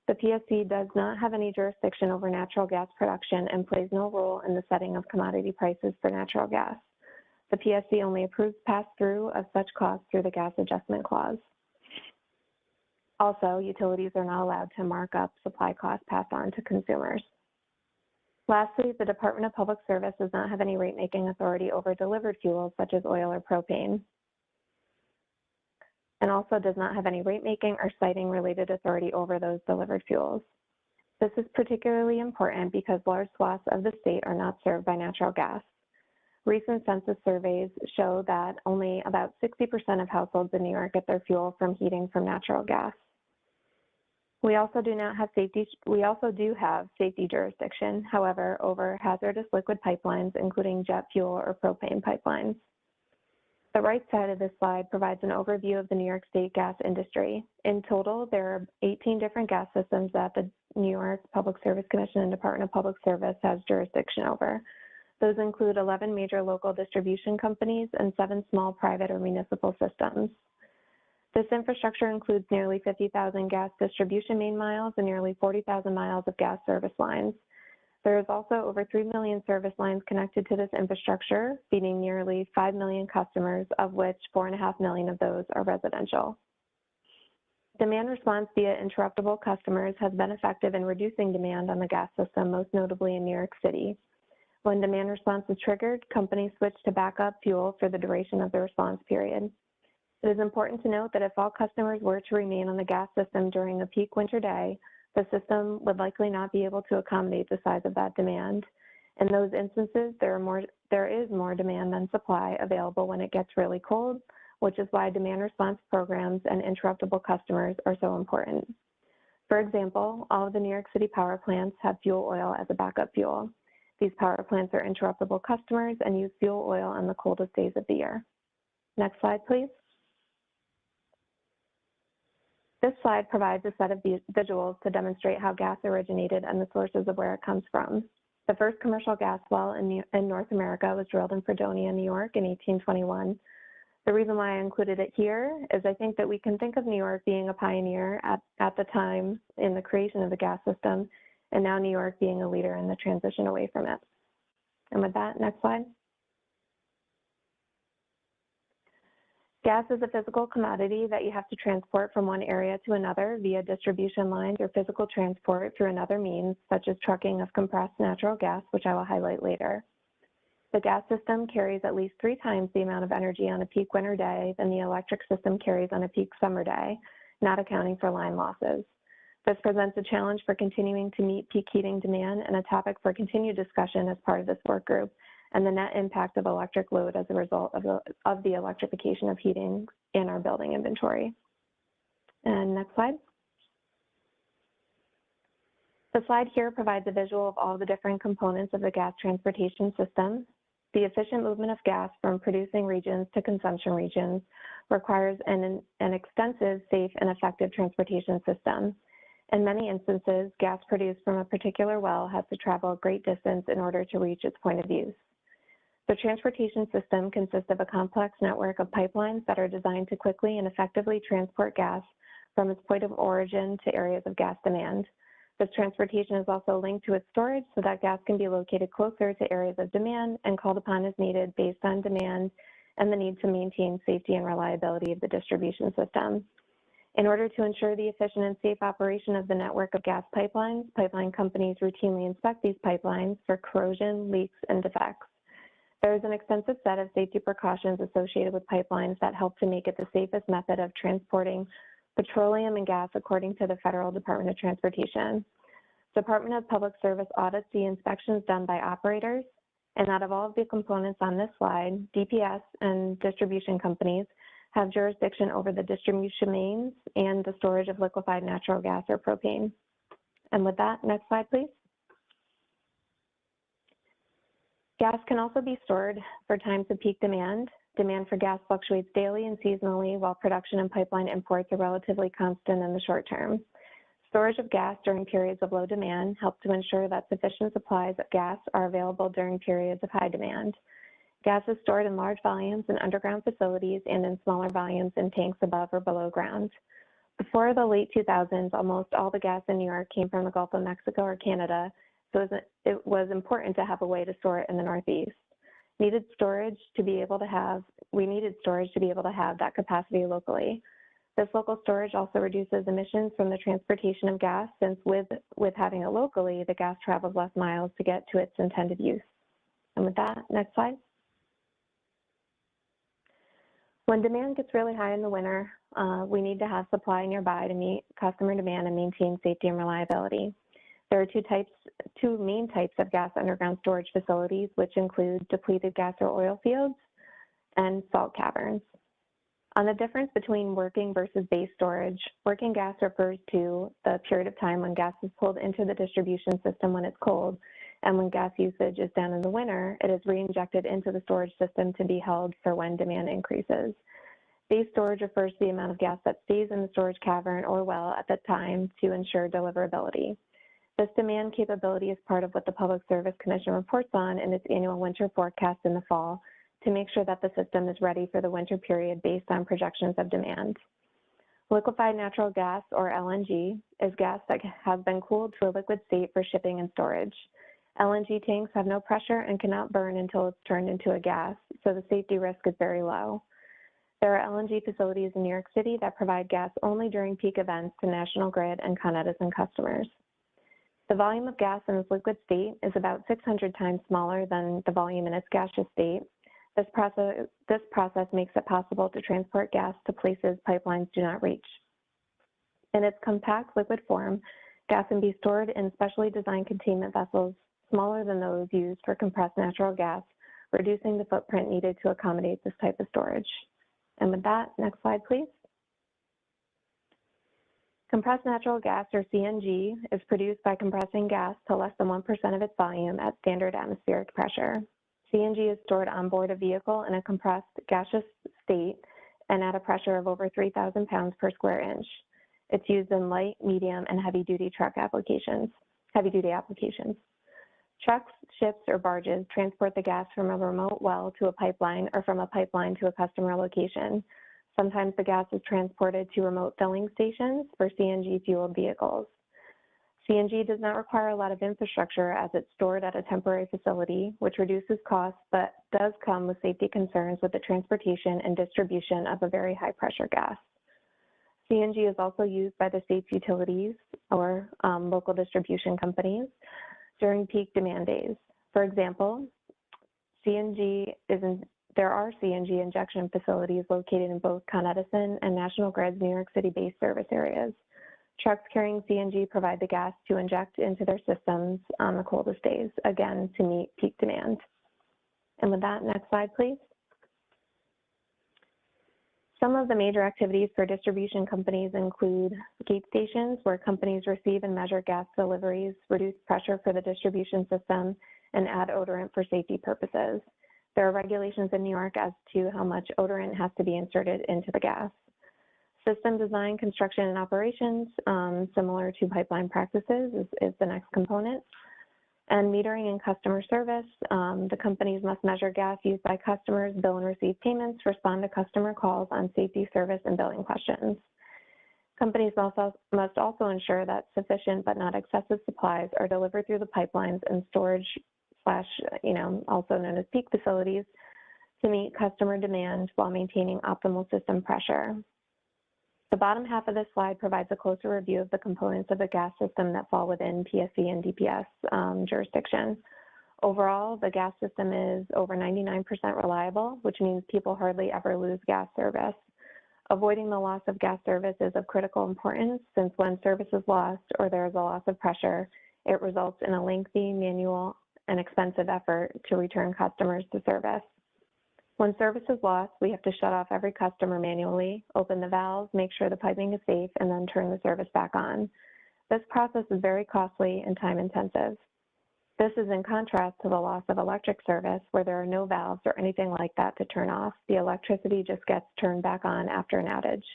the PSC does not have any jurisdiction over natural gas production and plays no role in the setting of commodity prices for natural gas. The PSC only approves pass-through of such costs through the gas adjustment clause. Also, utilities are not allowed to mark up supply costs passed on to consumers. Lastly, the Department of Public Service does not have any rate-making authority over delivered fuels such as oil or propane, and also does not have any rate-making or siting related authority over those delivered fuels. This is particularly important because large swaths of the state are not served by natural gas. Recent census surveys show that only about 60% of households in New York get their fuel from heating from natural gas. We also do have safety jurisdiction, however, over hazardous liquid pipelines, including jet fuel or propane pipelines. The right side of this slide provides an overview of the New York State gas industry. In total, there are 18 different gas systems that the New York Public Service Commission and Department of Public Service has jurisdiction over. Those include 11 major local distribution companies and 7 small private or municipal systems. This infrastructure includes nearly 50,000 gas distribution main miles and nearly 40,000 miles of gas service lines. There is also over 3 million service lines connected to this infrastructure, feeding nearly 5 million customers, of which 4.5 million of those are residential. Demand response via interruptible customers has been effective in reducing demand on the gas system, most notably in New York City. When demand response is triggered, companies switch to backup fuel for the duration of the response period. It is important to note that if all customers were to remain on the gas system during a peak winter day, the system would likely not be able to accommodate the size of that demand. In those instances, there is more demand than supply available when it gets really cold, which is why demand response programs and interruptible customers are so important. For example, all of the New York City power plants have fuel oil as a backup fuel. These power plants are interruptible customers and use fuel oil on the coldest days of the year. Next slide, please. This slide provides a set of visuals to demonstrate how gas originated and the sources of where it comes from. The first commercial gas well in North America was drilled in Fredonia, New York in 1821. The reason why I included it here is I think that we can think of New York being a pioneer at the time in the creation of the gas system, and now New York being a leader in the transition away from it. And with that, next slide. Gas is a physical commodity that you have to transport from one area to another via distribution lines or physical transport through another means, such as trucking of compressed natural gas, which I will highlight later. The gas system carries at least 3 times the amount of energy on a peak winter day than the electric system carries on a peak summer day, not accounting for line losses. This presents a challenge for continuing to meet peak heating demand and a topic for continued discussion as part of this work group, and the net impact of electric load as a result of the electrification of heating in our building inventory. And next slide. The slide here provides a visual of all the different components of the gas transportation system. The efficient movement of gas from producing regions to consumption regions requires an extensive, safe, and effective transportation system. In many instances, gas produced from a particular well has to travel a great distance in order to reach its point of use. The transportation system consists of a complex network of pipelines that are designed to quickly and effectively transport gas from its point of origin to areas of gas demand. This transportation is also linked to its storage so that gas can be located closer to areas of demand and called upon as needed based on demand and the need to maintain safety and reliability of the distribution system. In order to ensure the efficient and safe operation of the network of gas pipelines, pipeline companies routinely inspect these pipelines for corrosion, leaks, and defects. There is an extensive set of safety precautions associated with pipelines that help to make it the safest method of transporting petroleum and gas according to the Federal Department of Transportation. Department of Public Service audits the inspections done by operators, and out of all of the components on this slide, DPS and distribution companies have jurisdiction over the distribution mains and the storage of liquefied natural gas or propane. And with that, next slide, please. Gas can also be stored for times of peak demand. Demand for gas fluctuates daily and seasonally, while production and pipeline imports are relatively constant in the short term. Storage of gas during periods of low demand helps to ensure that sufficient supplies of gas are available during periods of high demand. Gas is stored in large volumes in underground facilities and in smaller volumes in tanks above or below ground. Before the late 2000s, almost all the gas in New York came from the Gulf of Mexico or Canada, so it was important to have a way to store it in the Northeast. We needed storage to be able to have that capacity locally. This local storage also reduces emissions from the transportation of gas, since with having it locally, the gas travels less miles to get to its intended use. And with that, next slide. When demand gets really high in the winter, we need to have supply nearby to meet customer demand and maintain safety and reliability. There are two main types of gas underground storage facilities, which include depleted gas or oil fields and salt caverns. On the difference between working versus base storage, working gas refers to the period of time when gas is pulled into the distribution system when it's cold, and when gas usage is down in the winter, it is reinjected into the storage system to be held for when demand increases. Base storage refers to the amount of gas that stays in the storage cavern or well at the time to ensure deliverability. This demand capability is part of what the Public Service Commission reports on in its annual winter forecast in the fall to make sure that the system is ready for the winter period based on projections of demand. Liquefied natural gas, or LNG, is gas that has been cooled to a liquid state for shipping and storage. LNG tanks have no pressure and cannot burn until it's turned into a gas, so the safety risk is very low. There are LNG facilities in New York City that provide gas only during peak events to National Grid and Con Edison customers. The volume of gas in its liquid state is about 600 times smaller than the volume in its gaseous state. This process makes it possible to transport gas to places pipelines do not reach. In its compact liquid form, gas can be stored in specially designed containment vessels smaller than those used for compressed natural gas, reducing the footprint needed to accommodate this type of storage. And with that, next slide, please. Compressed natural gas, or CNG, is produced by compressing gas to less than 1% of its volume at standard atmospheric pressure. CNG is stored on board a vehicle in a compressed gaseous state and at a pressure of over 3,000 pounds per square inch. It's used in light, medium, and heavy-duty applications. Trucks, ships, or barges transport the gas from a remote well to a pipeline or from a pipeline to a customer location. Sometimes the gas is transported to remote filling stations for CNG-fueled vehicles. CNG does not require a lot of infrastructure as it's stored at a temporary facility, which reduces costs, but does come with safety concerns with the transportation and distribution of a very high-pressure gas. CNG is also used by the state's utilities or local distribution companies during peak demand days. For example, there are CNG injection facilities located in both Con Edison and National Grid's New York City-based service areas. Trucks carrying CNG provide the gas to inject into their systems on the coldest days, again, to meet peak demand. And with that, next slide, please. Some of the major activities for distribution companies include gate stations, where companies receive and measure gas deliveries, reduce pressure for the distribution system, and add odorant for safety purposes. There are regulations in New York as to how much odorant has to be inserted into the gas. System design, construction, and operations, similar to pipeline practices, is the next component. And metering and customer service, the companies must measure gas used by customers, bill and receive payments, respond to customer calls on safety, service, and billing questions. Companies must also ensure that sufficient but not excessive supplies are delivered through the pipelines and storage also known as peak facilities to meet customer demand while maintaining optimal system pressure. The bottom half of this slide provides a closer review of the components of the gas system that fall within PSC and DPS jurisdiction. Overall, the gas system is over 99% reliable, which means people hardly ever lose gas service. Avoiding the loss of gas service is of critical importance, since when service is lost or there is a loss of pressure, it results in a lengthy, manual, and expensive effort to return customers to service. When service is lost, we have to shut off every customer manually, open the valves, make sure the piping is safe, and then turn the service back on. This process is very costly and time intensive. This is in contrast to the loss of electric service, where there are no valves or anything like that to turn off. The electricity just gets turned back on after an outage.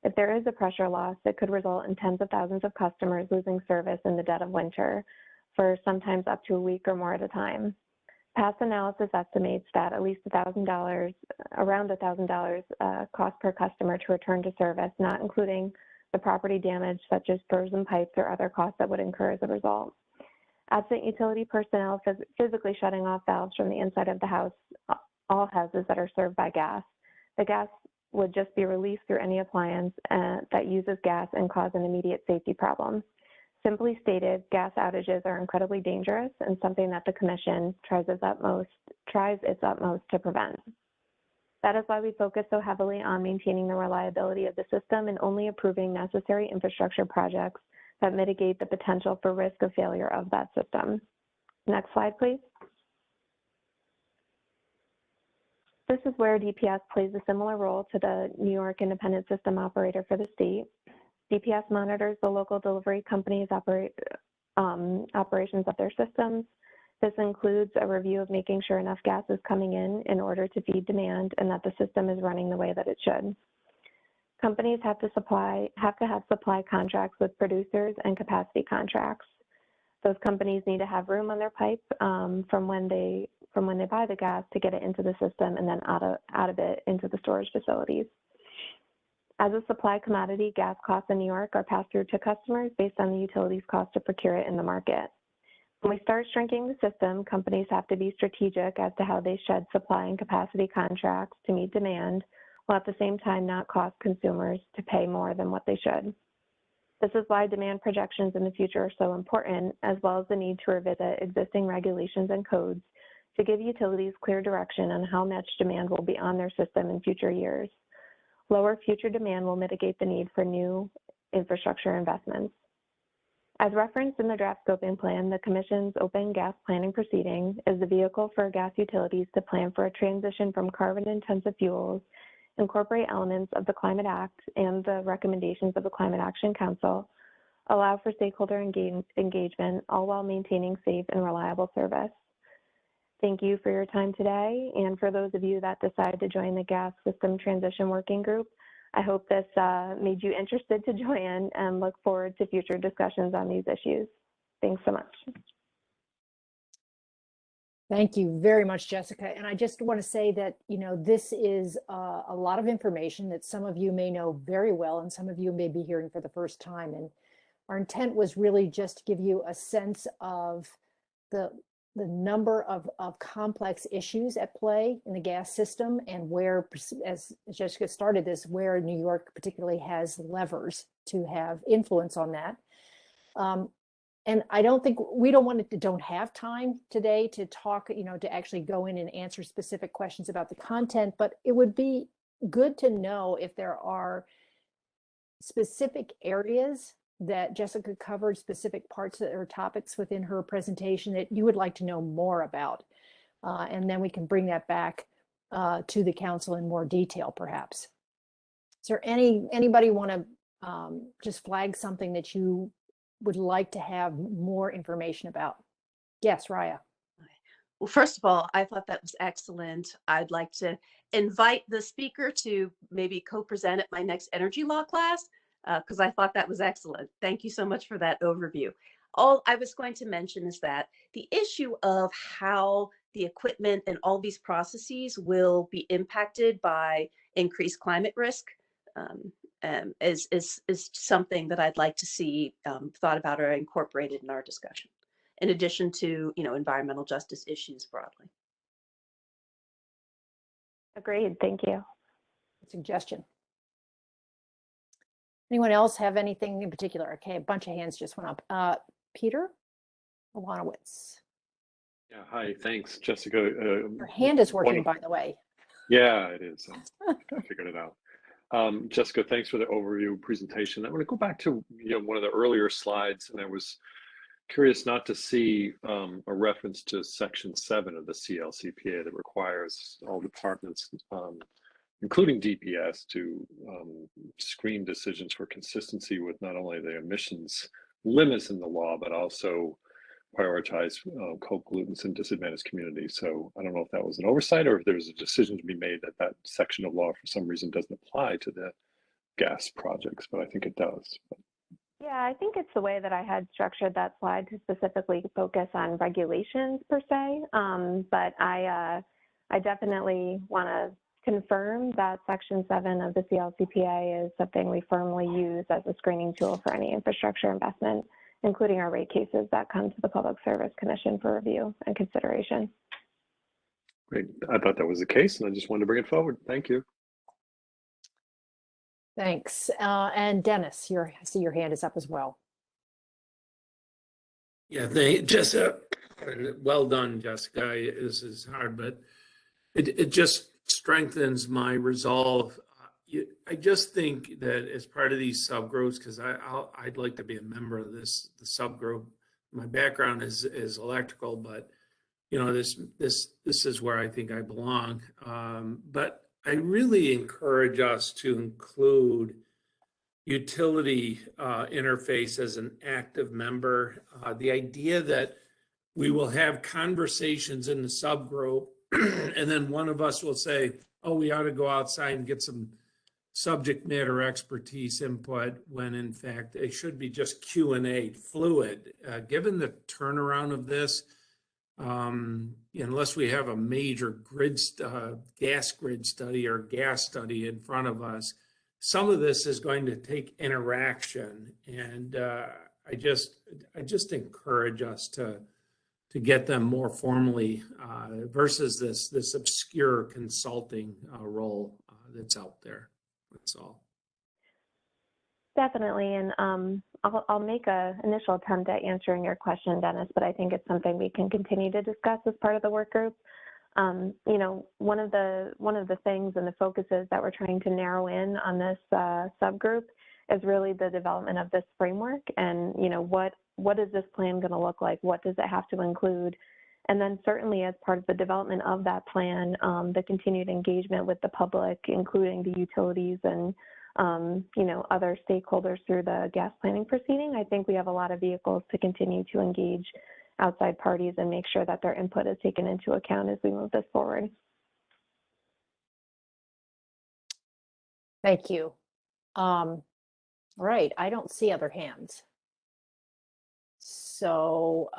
If there is a pressure loss, it could result in tens of thousands of customers losing service in the dead of winter for sometimes up to a week or more at a time. Past analysis estimates that at least around $1,000 cost per customer to return to service, not including the property damage such as frozen pipes or other costs that would incur as a result. Absent utility personnel physically shutting off valves from the inside of the house, all houses that are served by gas, the gas would just be released through any appliance that uses gas and cause an immediate safety problem. Simply stated, gas outages are incredibly dangerous and something that the Commission tries its utmost to prevent. That is why we focus so heavily on maintaining the reliability of the system and only approving necessary infrastructure projects that mitigate the potential for risk of failure of that system. Next slide, please. This is where DPS plays a similar role to the New York Independent System Operator for the state. DPS monitors the local delivery companies' operations of their systems. This includes a review of making sure enough gas is coming in order to feed demand and that the system is running the way that it should. Companies have to have supply contracts with producers and capacity contracts. Those companies need to have room on their pipe from when they buy the gas to get it into the system and then out of it into the storage facilities. As a supply commodity, gas costs in New York are passed through to customers based on the utilities cost to procure it in the market. When we start shrinking the system, companies have to be strategic as to how they shed supply and capacity contracts to meet demand, while at the same time not cost consumers to pay more than what they should. This is why demand projections in the future are so important, as well as the need to revisit existing regulations and codes to give utilities clear direction on how much demand will be on their system in future years. Lower future demand will mitigate the need for new infrastructure investments. As referenced in the draft scoping plan, the Commission's open gas planning proceeding is the vehicle for gas utilities to plan for a transition from carbon-intensive fuels, incorporate elements of the Climate Act and the recommendations of the Climate Action Council, allow for stakeholder engagement, all while maintaining safe and reliable service. Thank you for your time today, and for those of you that decide to join the Gas System Transition Working Group, I hope this made you interested to join and look forward to future discussions on these issues. Thanks so much. Thank you very much, Jessica. And I just want to say that, this is a lot of information that some of you may know very well and some of you may be hearing for the first time. And our intent was really just to give you a sense of the number of complex issues at play in the gas system and where, as Jessica started this, where New York particularly has levers to have influence on that. And I don't think we don't have time today to talk, to actually go in and answer specific questions about the content, but it would be good to know if there are specific areas that Jessica covered, specific parts or topics within her presentation that you would like to know more about. And then we can bring that back to the council in more detail, perhaps. Is there anybody want to just flag something that you would like to have more information about? Yes, Raya. Well, first of all, I thought that was excellent. I'd like to invite the speaker to maybe co-present at my next energy law class because I thought that was excellent. Thank you so much for that overview. All I was going to mention is that the issue of how the equipment and all these processes will be impacted by increased climate risk is something that I'd like to see thought about or incorporated in our discussion, in addition to, environmental justice issues broadly. Agreed. Thank you. Suggestion. Anyone else have anything in particular? Okay, a bunch of hands just went up. Peter Iwanowitz. Yeah, hi, thanks, Jessica. Your hand is working, by the way. Yeah, it is. I figured it out. Jessica, thanks for the overview presentation. I want to go back to one of the earlier slides, and I was curious not to see a reference to Section 7 of the CLCPA that requires all departments, including DPS, to screen decisions for consistency with not only the emissions limits in the law, but also prioritize co-pollutants in disadvantaged communities. So I don't know if that was an oversight or if there's a decision to be made that that section of law for some reason doesn't apply to the gas projects, but I think it does. Yeah, I think it's the way that I had structured that slide to specifically focus on regulations per se. But I definitely want to confirm that Section 7 of the CLCPA is something we firmly use as a screening tool for any infrastructure investment, including our rate cases that come to the Public Service Commission for review and consideration. Great. I thought that was the case, and I just wanted to bring it forward. Thank you. Thanks. And Dennis, I see your hand is up as well. Yeah, well done, Jessica. This is hard, but it just strengthens my resolve. I just think that as part of these subgroups, because I'd like to be a member of the subgroup. My background is electrical, but this is where I think I belong. But I really encourage us to include utility interface as an active member. The idea that we will have conversations in the subgroup, and then one of us will say, "Oh, we ought to go outside and get some subject matter expertise input," when in fact it should be just Q&A, fluid. Given the turnaround of this, unless we have a major gas grid study or gas study in front of us, some of this is going to take interaction, and I just encourage us to get them more formally versus this obscure consulting role that's out there. That's all. Definitely, and I'll make an initial attempt at answering your question, Dennis, but I think it's something we can continue to discuss as part of the work group. One of the things and the focuses that we're trying to narrow in on this subgroup is really the development of this framework, and what is this plan going to look like? What does it have to include? And then certainly as part of the development of that plan, the continued engagement with the public, including the utilities and other stakeholders through the gas planning proceeding. I think we have a lot of vehicles to continue to engage outside parties and make sure that their input is taken into account as we move this forward. Thank you. All right, I don't see other hands. So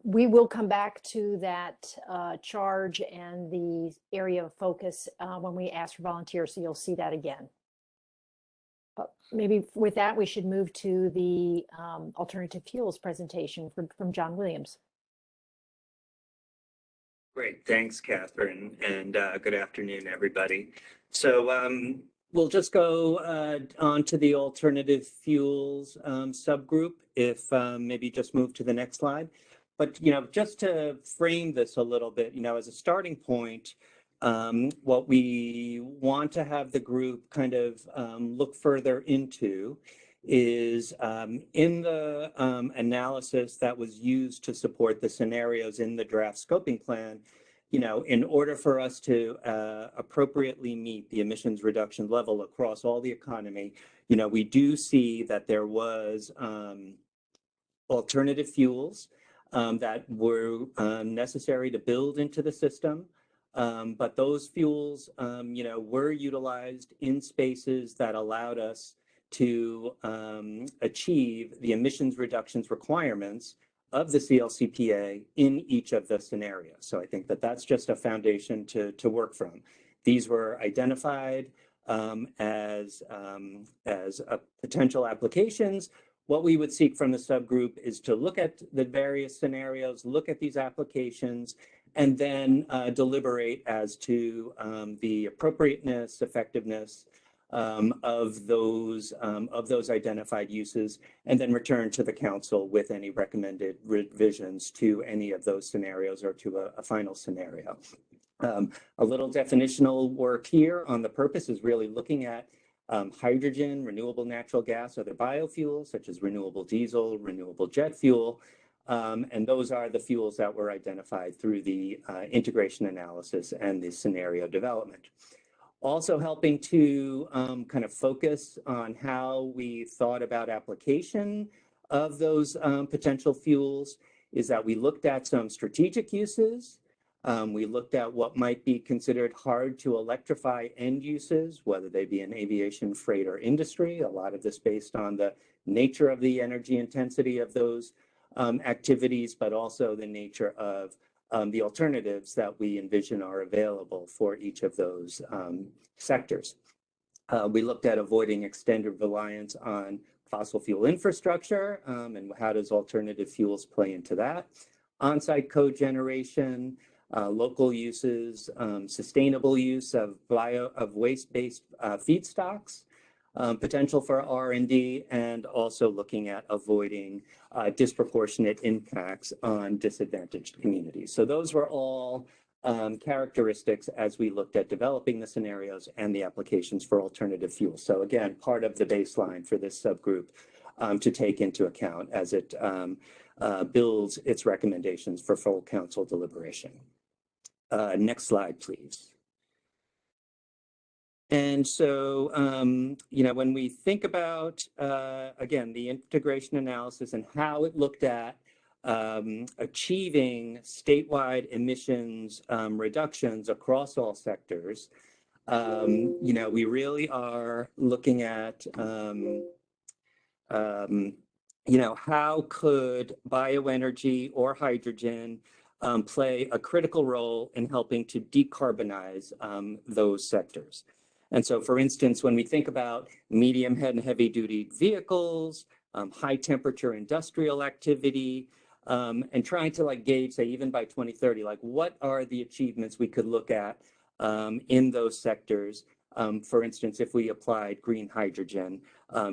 we will come back to that charge and the area of focus when we ask for volunteers, so you'll see that again. But maybe with that, we should move to the alternative fuels presentation from John Williams. Great, thanks, Catherine, and good afternoon, everybody. So we'll just go on to the alternative fuels subgroup, if maybe just move to the next slide. But, just to frame this a little bit, as a starting point, what we want to have the group kind of look further into is in the analysis that was used to support the scenarios in the draft scoping plan, in order for us to appropriately meet the emissions reduction level across all the economy, we do see that there was alternative fuels that were necessary to build into the system. But those fuels, were utilized in spaces that allowed us to achieve the emissions reductions requirements of the CLCPA in each of the scenarios. So I think that that's just a foundation to work from. These were identified as potential applications. What we would seek from the subgroup is to look at the various scenarios, look at these applications, and then deliberate as to the appropriateness, effectiveness of those identified uses, and then return to the council with any recommended revisions to any of those scenarios or to a final scenario. A little definitional work here on the purpose is really looking at hydrogen, renewable natural gas, other biofuels such as renewable diesel, renewable jet fuel, and those are the fuels that were identified through the integration analysis and the scenario development. Also helping to kind of focus on how we thought about application of those potential fuels is that we looked at some strategic uses. We looked at what might be considered hard to electrify end uses, whether they be in aviation, freight, or industry. A lot of this based on the nature of the energy intensity of those activities, but also the nature of the alternatives that we envision are available for each of those sectors. We looked at avoiding extended reliance on fossil fuel infrastructure and how does alternative fuels play into that. On-site cogeneration, local uses, sustainable use of waste-based feedstocks, potential for R&D, and also looking at avoiding disproportionate impacts on disadvantaged communities. So those were all characteristics as we looked at developing the scenarios and the applications for alternative fuels. So again, part of the baseline for this subgroup to take into account as it builds its recommendations for full council deliberation. Next slide, please. And so, when we think about, again, the integration analysis and how it looked at achieving statewide emissions reductions across all sectors, we really are looking at, how could bioenergy or hydrogen play a critical role in helping to decarbonize those sectors. And so, for instance, when we think about medium and heavy duty vehicles, high temperature industrial activity, and trying to gauge, say, even by 2030, what are the achievements we could look at in those sectors? For instance, if we applied green hydrogen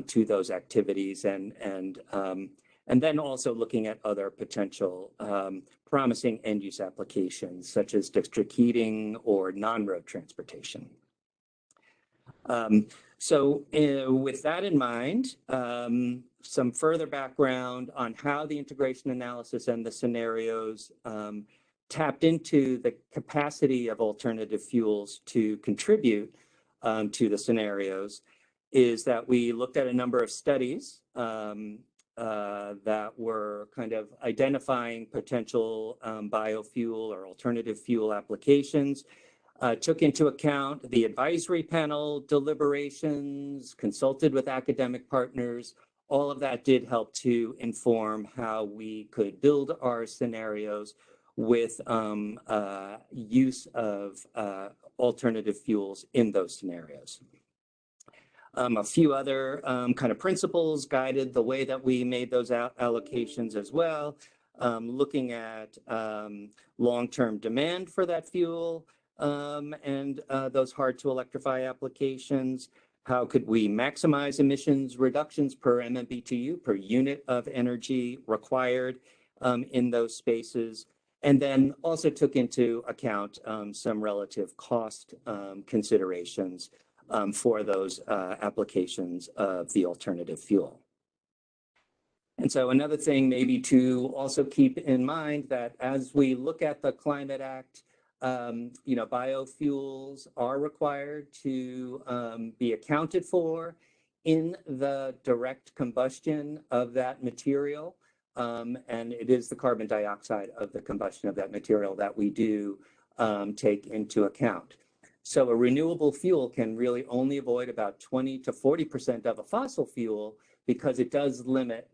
to those activities, and then also looking at other potential promising end-use applications, such as district heating or non-road transportation. So with that in mind, some further background on how the integration analysis and the scenarios tapped into the capacity of alternative fuels to contribute to the scenarios is that we looked at a number of studies that were kind of identifying potential biofuel or alternative fuel applications, took into account the advisory panel deliberations, consulted with academic partners. All of that did help to inform how we could build our scenarios with use of alternative fuels in those scenarios. A few other kind of principles guided the way that we made those allocations as well, looking at long-term demand for that fuel and those hard to electrify applications. How could we maximize emissions reductions per MMBTU, per unit of energy required in those spaces? And then also took into account some relative cost considerations for those applications of the alternative fuel. And so another thing maybe to also keep in mind that as we look at the Climate Act biofuels are required to be accounted for in the direct combustion of that material. And it is the carbon dioxide of the combustion of that material that we do take into account. So a renewable fuel can really only avoid about 20 to 40% of a fossil fuel because it does limit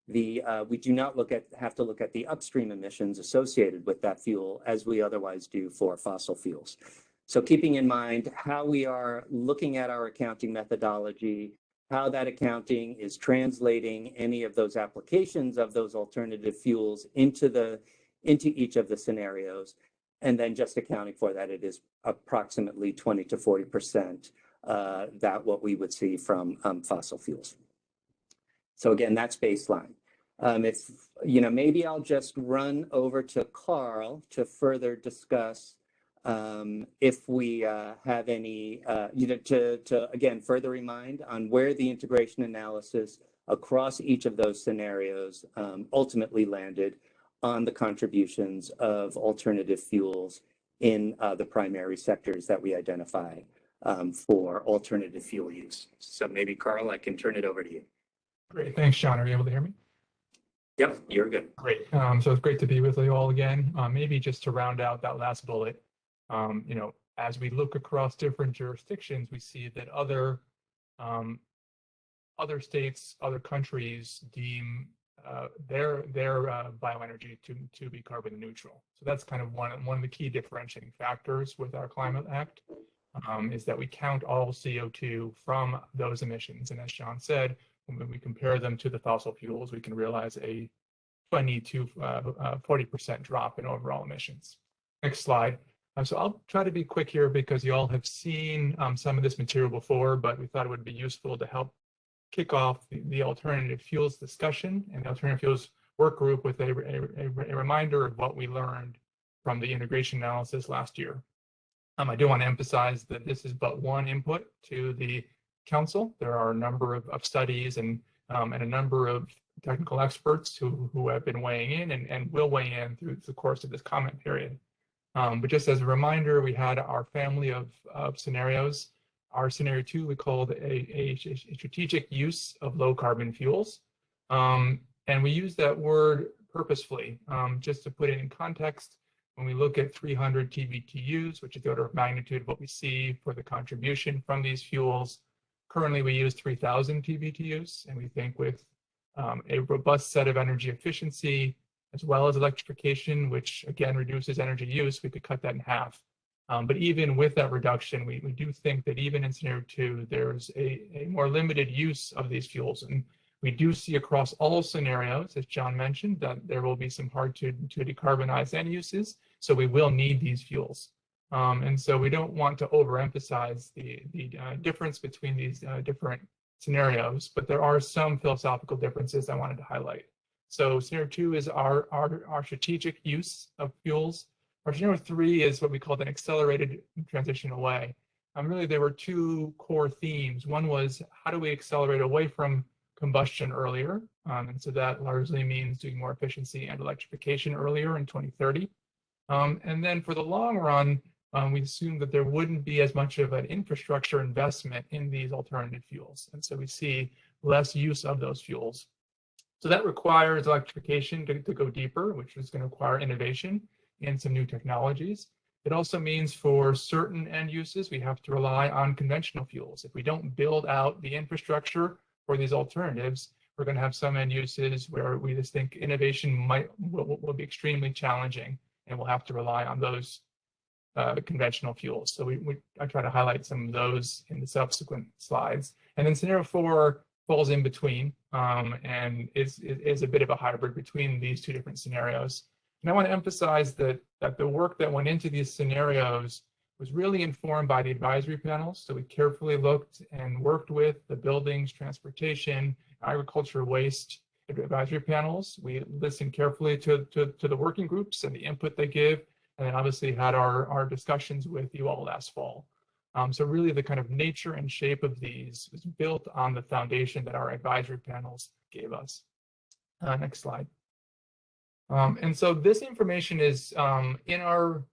we do not have to look at the upstream emissions associated with that fuel as we otherwise do for fossil fuels. So keeping in mind how we are looking at our accounting methodology, how that accounting is translating any of those applications of those alternative fuels into each of the scenarios, and then just accounting for that, it is approximately 20 to 40% that what we would see from fossil fuels. So again, that's baseline. Maybe I'll just run over to Carl to further discuss if we have any, to again, further remind on where the integration analysis across each of those scenarios ultimately landed on the contributions of alternative fuels in the primary sectors that we identify for alternative fuel use. So maybe, Carl, I can turn it over to you. Great. Thanks, John. Are you able to hear me? Yep, you're good. Great. So it's great to be with you all again. Maybe just to round out that last bullet, as we look across different jurisdictions, we see that other states, other countries deem their bioenergy to be carbon neutral. So that's kind of one of the key differentiating factors with our Climate Act, is that we count all CO2 from those emissions. And as John said, when we compare them to the fossil fuels, we can realize a 20 to 40% drop in overall emissions. Next slide. So I'll try to be quick here because you all have seen some of this material before, but we thought it would be useful to help kick off the alternative fuels discussion and the alternative fuels work group with a reminder of what we learned from the integration analysis last year. I do want to emphasize that this is but one input to the council. There are a number of studies and a number of technical experts who have been weighing in and will weigh in through the course of this comment period. But just as a reminder, we had our family of scenarios. Our scenario 2 we called a strategic use of low carbon fuels. And we use that word purposefully, just to put it in context. When we look at 300 TBTUs, which is the order of magnitude of what we see for the contribution from these fuels, currently we use 3,000 TBTUs, and we think with a robust set of energy efficiency, as well as electrification, which again reduces energy use, we could cut that in half. But even with that reduction, we do think that even in scenario 2, there's a more limited use of these fuels. And we do see across all scenarios, as John mentioned, that there will be some hard to decarbonize end uses. So we will need these fuels. And so we don't want to overemphasize the difference between these different scenarios, but there are some philosophical differences I wanted to highlight. So scenario 2 is our strategic use of fuels. Our scenario 3 is what we call an accelerated transition away. Really, there were two core themes. One was, how do we accelerate away from combustion earlier? And so that largely means doing more efficiency and electrification earlier in 2030. And then for the long run, we assume that there wouldn't be as much of an infrastructure investment in these alternative fuels. And so we see less use of those fuels. So that requires electrification to go deeper, which is going to require innovation and some new technologies. It also means for certain end uses, we have to rely on conventional fuels. If we don't build out the infrastructure for these alternatives, we're going to have some end uses where we just think innovation will be extremely challenging, and we'll have to rely on those conventional fuels. So I try to highlight some of those in the subsequent slides. And then scenario 4 falls in between and is a bit of a hybrid between these two different scenarios. And I want to emphasize that the work that went into these scenarios was really informed by the advisory panels. So we carefully looked and worked with the buildings, transportation, agriculture, waste advisory panels. We listened carefully to the working groups and the input they give, and then obviously had our discussions with you all last fall. So really the kind of nature and shape of these was built on the foundation that our advisory panels gave us. Next slide. And so this information is in our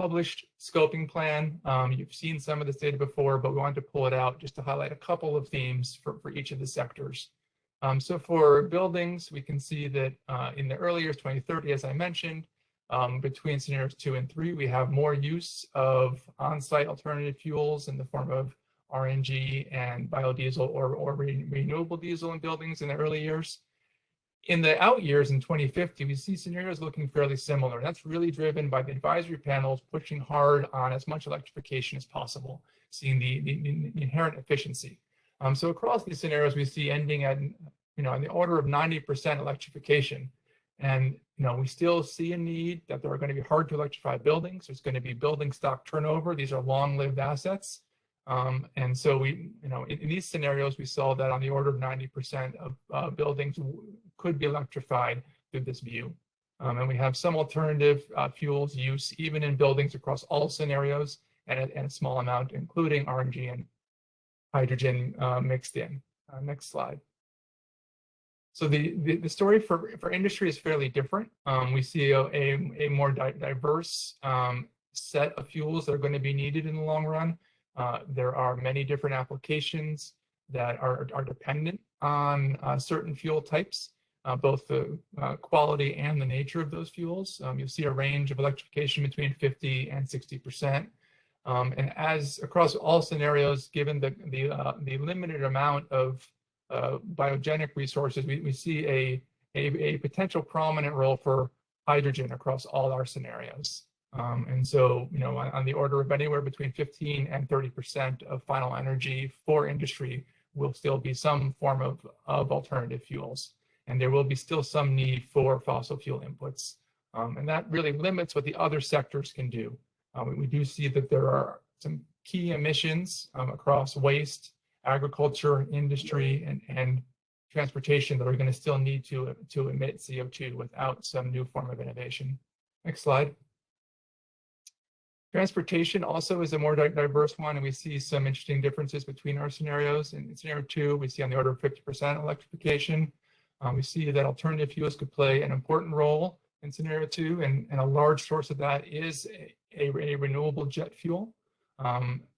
published scoping plan. You've seen some of this data before, but we wanted to pull it out just to highlight a couple of themes for each of the sectors. So for buildings, we can see that in the early years, 2030, as I mentioned, between scenarios 2 and 3, we have more use of on-site alternative fuels in the form of RNG and biodiesel or renewable diesel in buildings in the early years. In the out years in 2050, we see scenarios looking fairly similar. That's really driven by the advisory panels pushing hard on as much electrification as possible, seeing the inherent efficiency. So across these scenarios, we see ending at, in the order of 90% electrification. And, we still see a need that there are going to be hard to electrify buildings. There's going to be building stock turnover. These are long-lived assets. And so we, in these scenarios, we saw that on the order of 90% of buildings could be electrified through this view. And we have some alternative fuels use even in buildings across all scenarios and a small amount, including RNG and hydrogen mixed in. Next slide. So the story for industry is fairly different. We see a more diverse set of fuels that are going to be needed in the long run. There are many different applications that are dependent on certain fuel types, both the quality and the nature of those fuels. You'll see a range of electrification between 50 and 60%. And as across all scenarios, given the limited amount of biogenic resources, we see a potential prominent role for hydrogen across all our scenarios. And so, on the order of anywhere between 15 and 30% of final energy for industry will still be some form of alternative fuels. And there will be still some need for fossil fuel inputs. And that really limits what the other sectors can do. We do see that there are some key emissions across waste, agriculture, industry, and transportation that are going to still need to emit CO2 without some new form of innovation. Next slide. Transportation also is a more diverse one, and we see some interesting differences between our scenarios. In scenario 2, we see on the order of 50% electrification. We see that alternative fuels could play an important role in scenario 2, and a large source of that is a renewable jet fuel.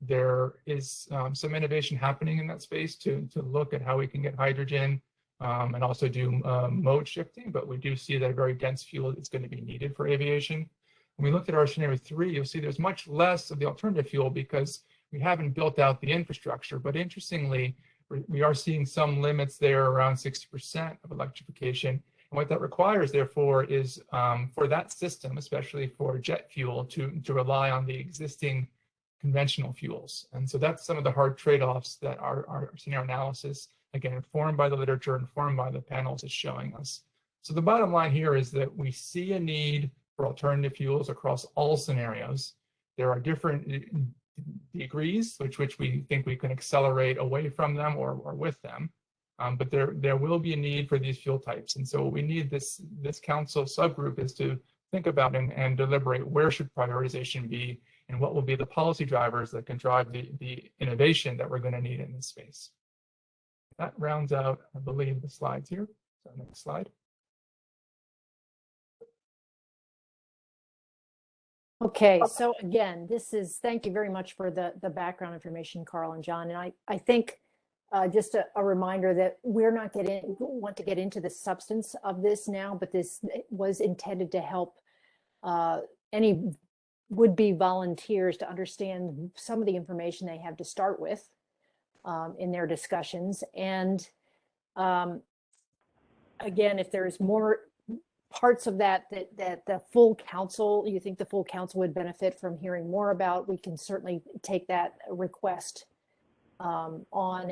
There is some innovation happening in that space to look at how we can get hydrogen and also do mode shifting, but we do see that a very dense fuel is going to be needed for aviation. When we look at our scenario 3, you'll see there's much less of the alternative fuel because we haven't built out the infrastructure. But interestingly, we are seeing some limits there around 60% of electrification. And what that requires, therefore, is for that system, especially for jet fuel, to rely on the existing conventional fuels. And so that's some of the hard trade-offs that our scenario analysis, again, informed by the literature, informed by the panels, is showing us. So the bottom line here is that we see a need for alternative fuels across all scenarios. There are different degrees which we think we can accelerate away from them or with them, but there will be a need for these fuel types. And so what we need this council subgroup is to think about and deliberate where should prioritization be and what will be the policy drivers that can drive the innovation that we're going to need in this space. That rounds out, I believe, the slides here. So next slide. Okay, so again, thank you very much for the background information, Carl and John. And I think just a reminder that we're not want to get into the substance of this now, but this was intended to help any would-be volunteers to understand some of the information they have to start with in their discussions. And again, if there's more parts of that the full council, you think the full council would benefit from hearing more about, we can certainly take that request on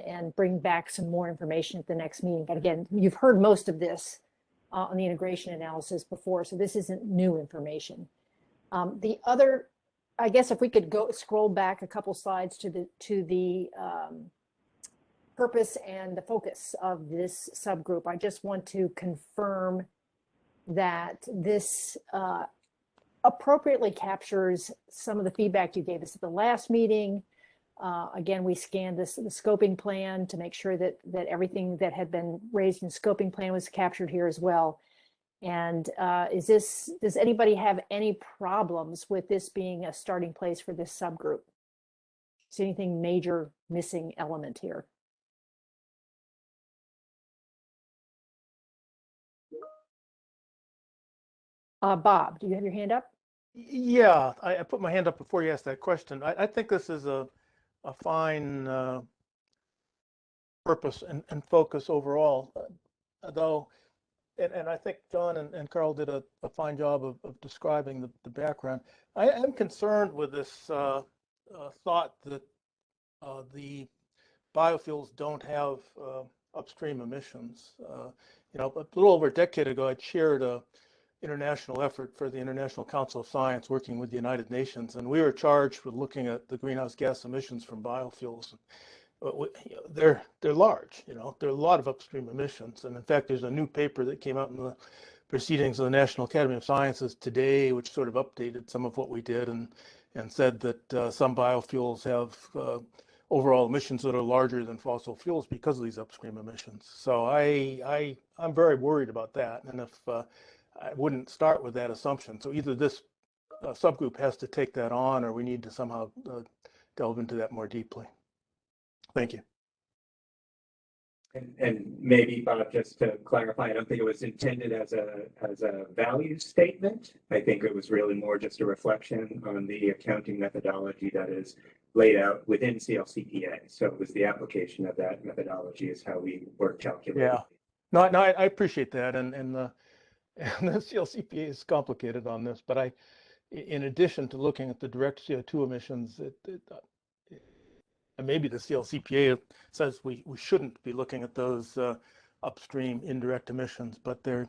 and bring back some more information at the next meeting. But again, you've heard most of this on the integration analysis before, so this isn't new information. The other, I guess if we could scroll back a couple slides to the purpose and the focus of this subgroup, I just want to confirm that this appropriately captures some of the feedback you gave us at the last meeting. Again, we scanned the scoping plan to make sure that everything that had been raised in the scoping plan was captured here as well. And does anybody have any problems with this being a starting place for this subgroup? Is there anything major missing element here? Bob, do you have your hand up? Yeah, I put my hand up before you asked that question. I think this is a fine purpose and focus overall, though, and I think John and Carl did a fine job of describing the background. I am concerned with this thought that the biofuels don't have upstream emissions. You know, a little over a decade ago, I chaired a international effort for the International Council of Science working with the United Nations, and we were charged with looking at the greenhouse gas emissions from biofuels. They're large, you know, there are a lot of upstream emissions. And in fact, there's a new paper that came out in the proceedings of the National Academy of Sciences today, which sort of updated some of what we did and said that some biofuels have overall emissions that are larger than fossil fuels because of these upstream emissions. So I'm very worried about that. And if I wouldn't start with that assumption. So either this subgroup has to take that on, or we need to somehow delve into that more deeply. Thank you. And maybe, Bob, just to clarify, I don't think it was intended as a value statement. I think it was really more just a reflection on the accounting methodology that is laid out within CLCPA. So it was the application of that methodology is how we were calculating. Yeah, no, I appreciate that, and the CLCPA is complicated on this, but in addition to looking at the direct CO2 emissions, and maybe the CLCPA says we shouldn't be looking at those upstream indirect emissions, but they're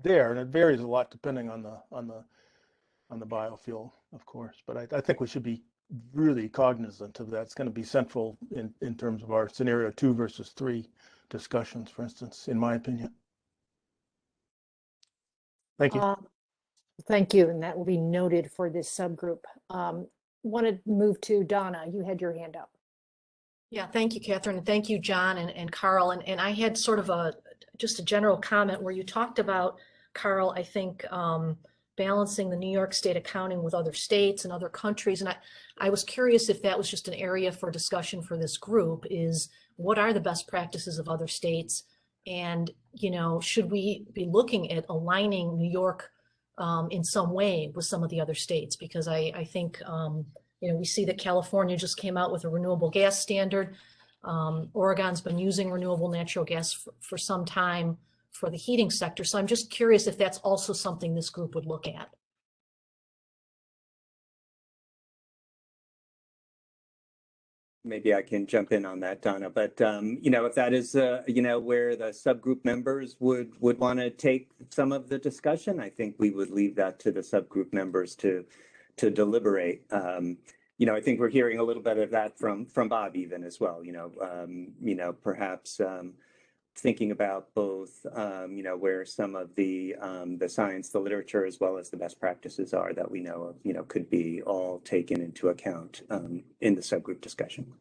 there, and it varies a lot depending on the biofuel, of course. But I think we should be really cognizant of that. It's going to be central in terms of our scenario 2 versus 3 discussions, for instance, in my opinion. Thank you. Thank you, and that will be noted for this subgroup. Want to move to Donna. You had your hand up. Yeah, thank you, Catherine, and thank you, John and Carl. And I had sort of just a general comment where you talked about, Carl, I think, balancing the New York State accounting with other states and other countries. And I was curious if that was just an area for discussion for this group, is what are the best practices of other states? And, you know, should we be looking at aligning New York in some way with some of the other states? Because I think, you know, we see that California just came out with a renewable gas standard. Oregon's been using renewable natural gas for some time for the heating sector. So I'm just curious if that's also something this group would look at. Maybe I can jump in on that, Donna. But you know, if that is you know, where the subgroup members would want to take some of the discussion, I think we would leave that to the subgroup members to deliberate. You know, I think we're hearing a little bit of that from Bob even as well. You know, perhaps thinking about both you know, where some of the science, the literature, as well as the best practices are that we know of, you know, could be all taken into account in the subgroup discussion.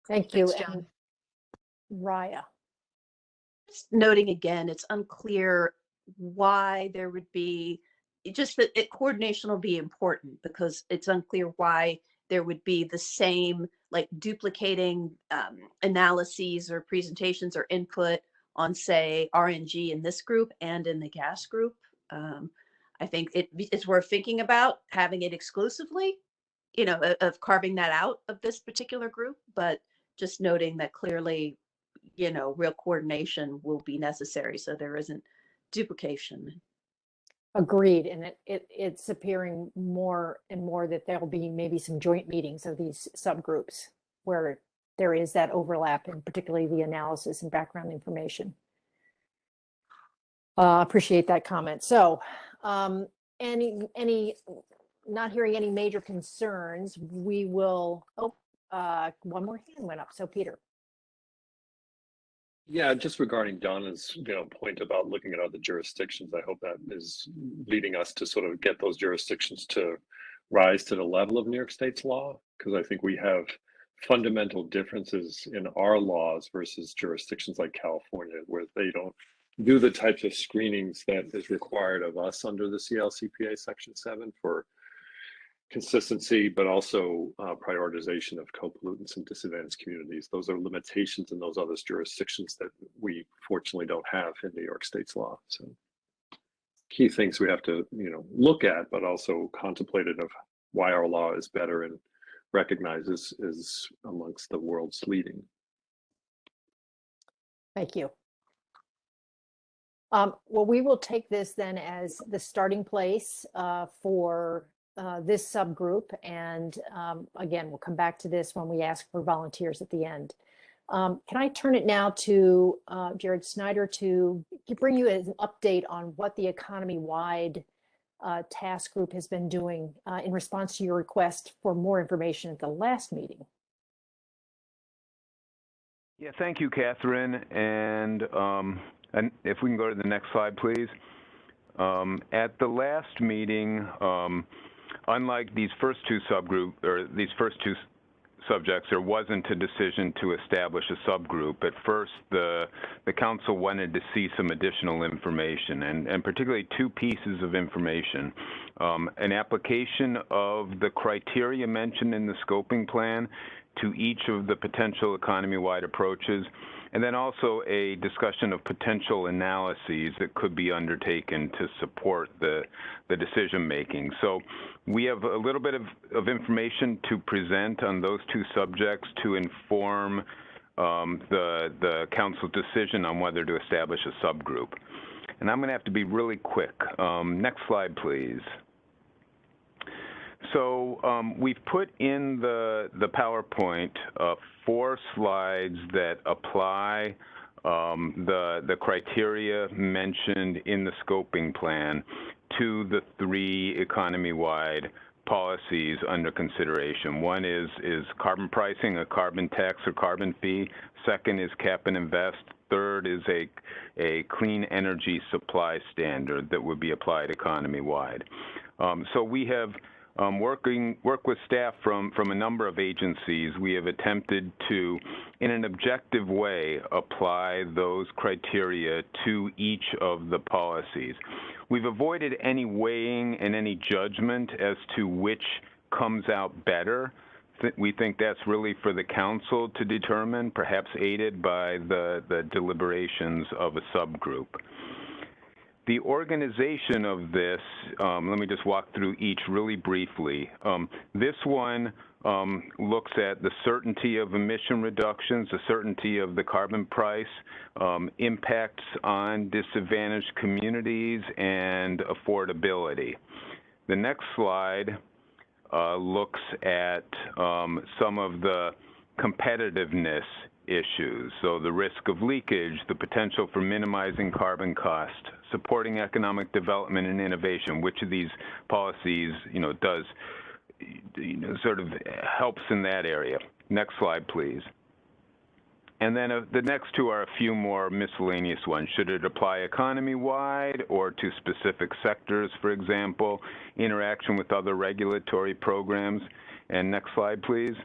Thank you. Thanks, John. And Raya. Just noting again, it's unclear why there would be, just that coordination will be important, because it's unclear why there would be the same, like, duplicating analyses or presentations or input on, say, RNG in this group and in the gas group. I think it's worth thinking about having it exclusively, you know, of carving that out of this particular group, but just noting that clearly, you know, real coordination will be necessary so there isn't duplication. Agreed, and it's appearing more and more that there'll be maybe some joint meetings of these subgroups where there is that overlap, and particularly the analysis and background information. Appreciate that comment. So, any not hearing any major concerns, we will. Oh, one more hand went up. So, Peter. Yeah, just regarding Donna's point about looking at other jurisdictions, I hope that is leading us to sort of get those jurisdictions to rise to the level of New York State's law, because I think we have fundamental differences in our laws versus jurisdictions like California, where they don't do the types of screenings that is required of us under the CLCPA Section 7 for consistency, but also prioritization of co-pollutants in disadvantaged communities. Those are limitations in those other jurisdictions that we fortunately don't have in New York State's law. So key things we have to, look at, but also contemplated of why our law is better and recognizes is amongst the world's leading. Thank you. Well, we will take this then as the starting place for this subgroup. And again, we'll come back to this when we ask for volunteers at the end. Can I turn it now to Jared Snyder to bring you an update on what the economy-wide task group has been doing in response to your request for more information at the last meeting? Yeah, thank you, Catherine. And if we can go to the next slide, please. At the last meeting, unlike these first two subgroups, or these first two subjects, there wasn't a decision to establish a subgroup. At first, the council wanted to see some additional information, and particularly two pieces of information. An application of the criteria mentioned in the scoping plan to each of the potential economy-wide approaches, and then also a discussion of potential analyses that could be undertaken to support the decision-making. So we have a little bit of information to present on those two subjects to inform the council's decision on whether to establish a subgroup. And I'm going to have to be really quick. Next slide, please. So we've put in the PowerPoint 4 slides that apply the criteria mentioned in the scoping plan to the 3 economy-wide policies under consideration. One is carbon pricing, a carbon tax or carbon fee. Second is cap and invest. Third is a clean energy supply standard that would be applied economy-wide. So we have work with staff from a number of agencies. We have attempted to, in an objective way, apply those criteria to each of the policies. We've avoided any weighing and any judgment as to which comes out better. We think that's really for the council to determine, perhaps aided by the deliberations of a subgroup. The organization of this, let me just walk through each really briefly. This one looks at the certainty of emission reductions, the certainty of the carbon price, impacts on disadvantaged communities, and affordability. The next slide looks at some of the competitiveness issues. So the risk of leakage, the potential for minimizing carbon cost, supporting economic development and innovation. Which of these policies, does, sort of helps in that area. Next slide, please. And then the next two are a few more miscellaneous ones. Should it apply economy-wide or to specific sectors, for example, interaction with other regulatory programs? And next slide, please.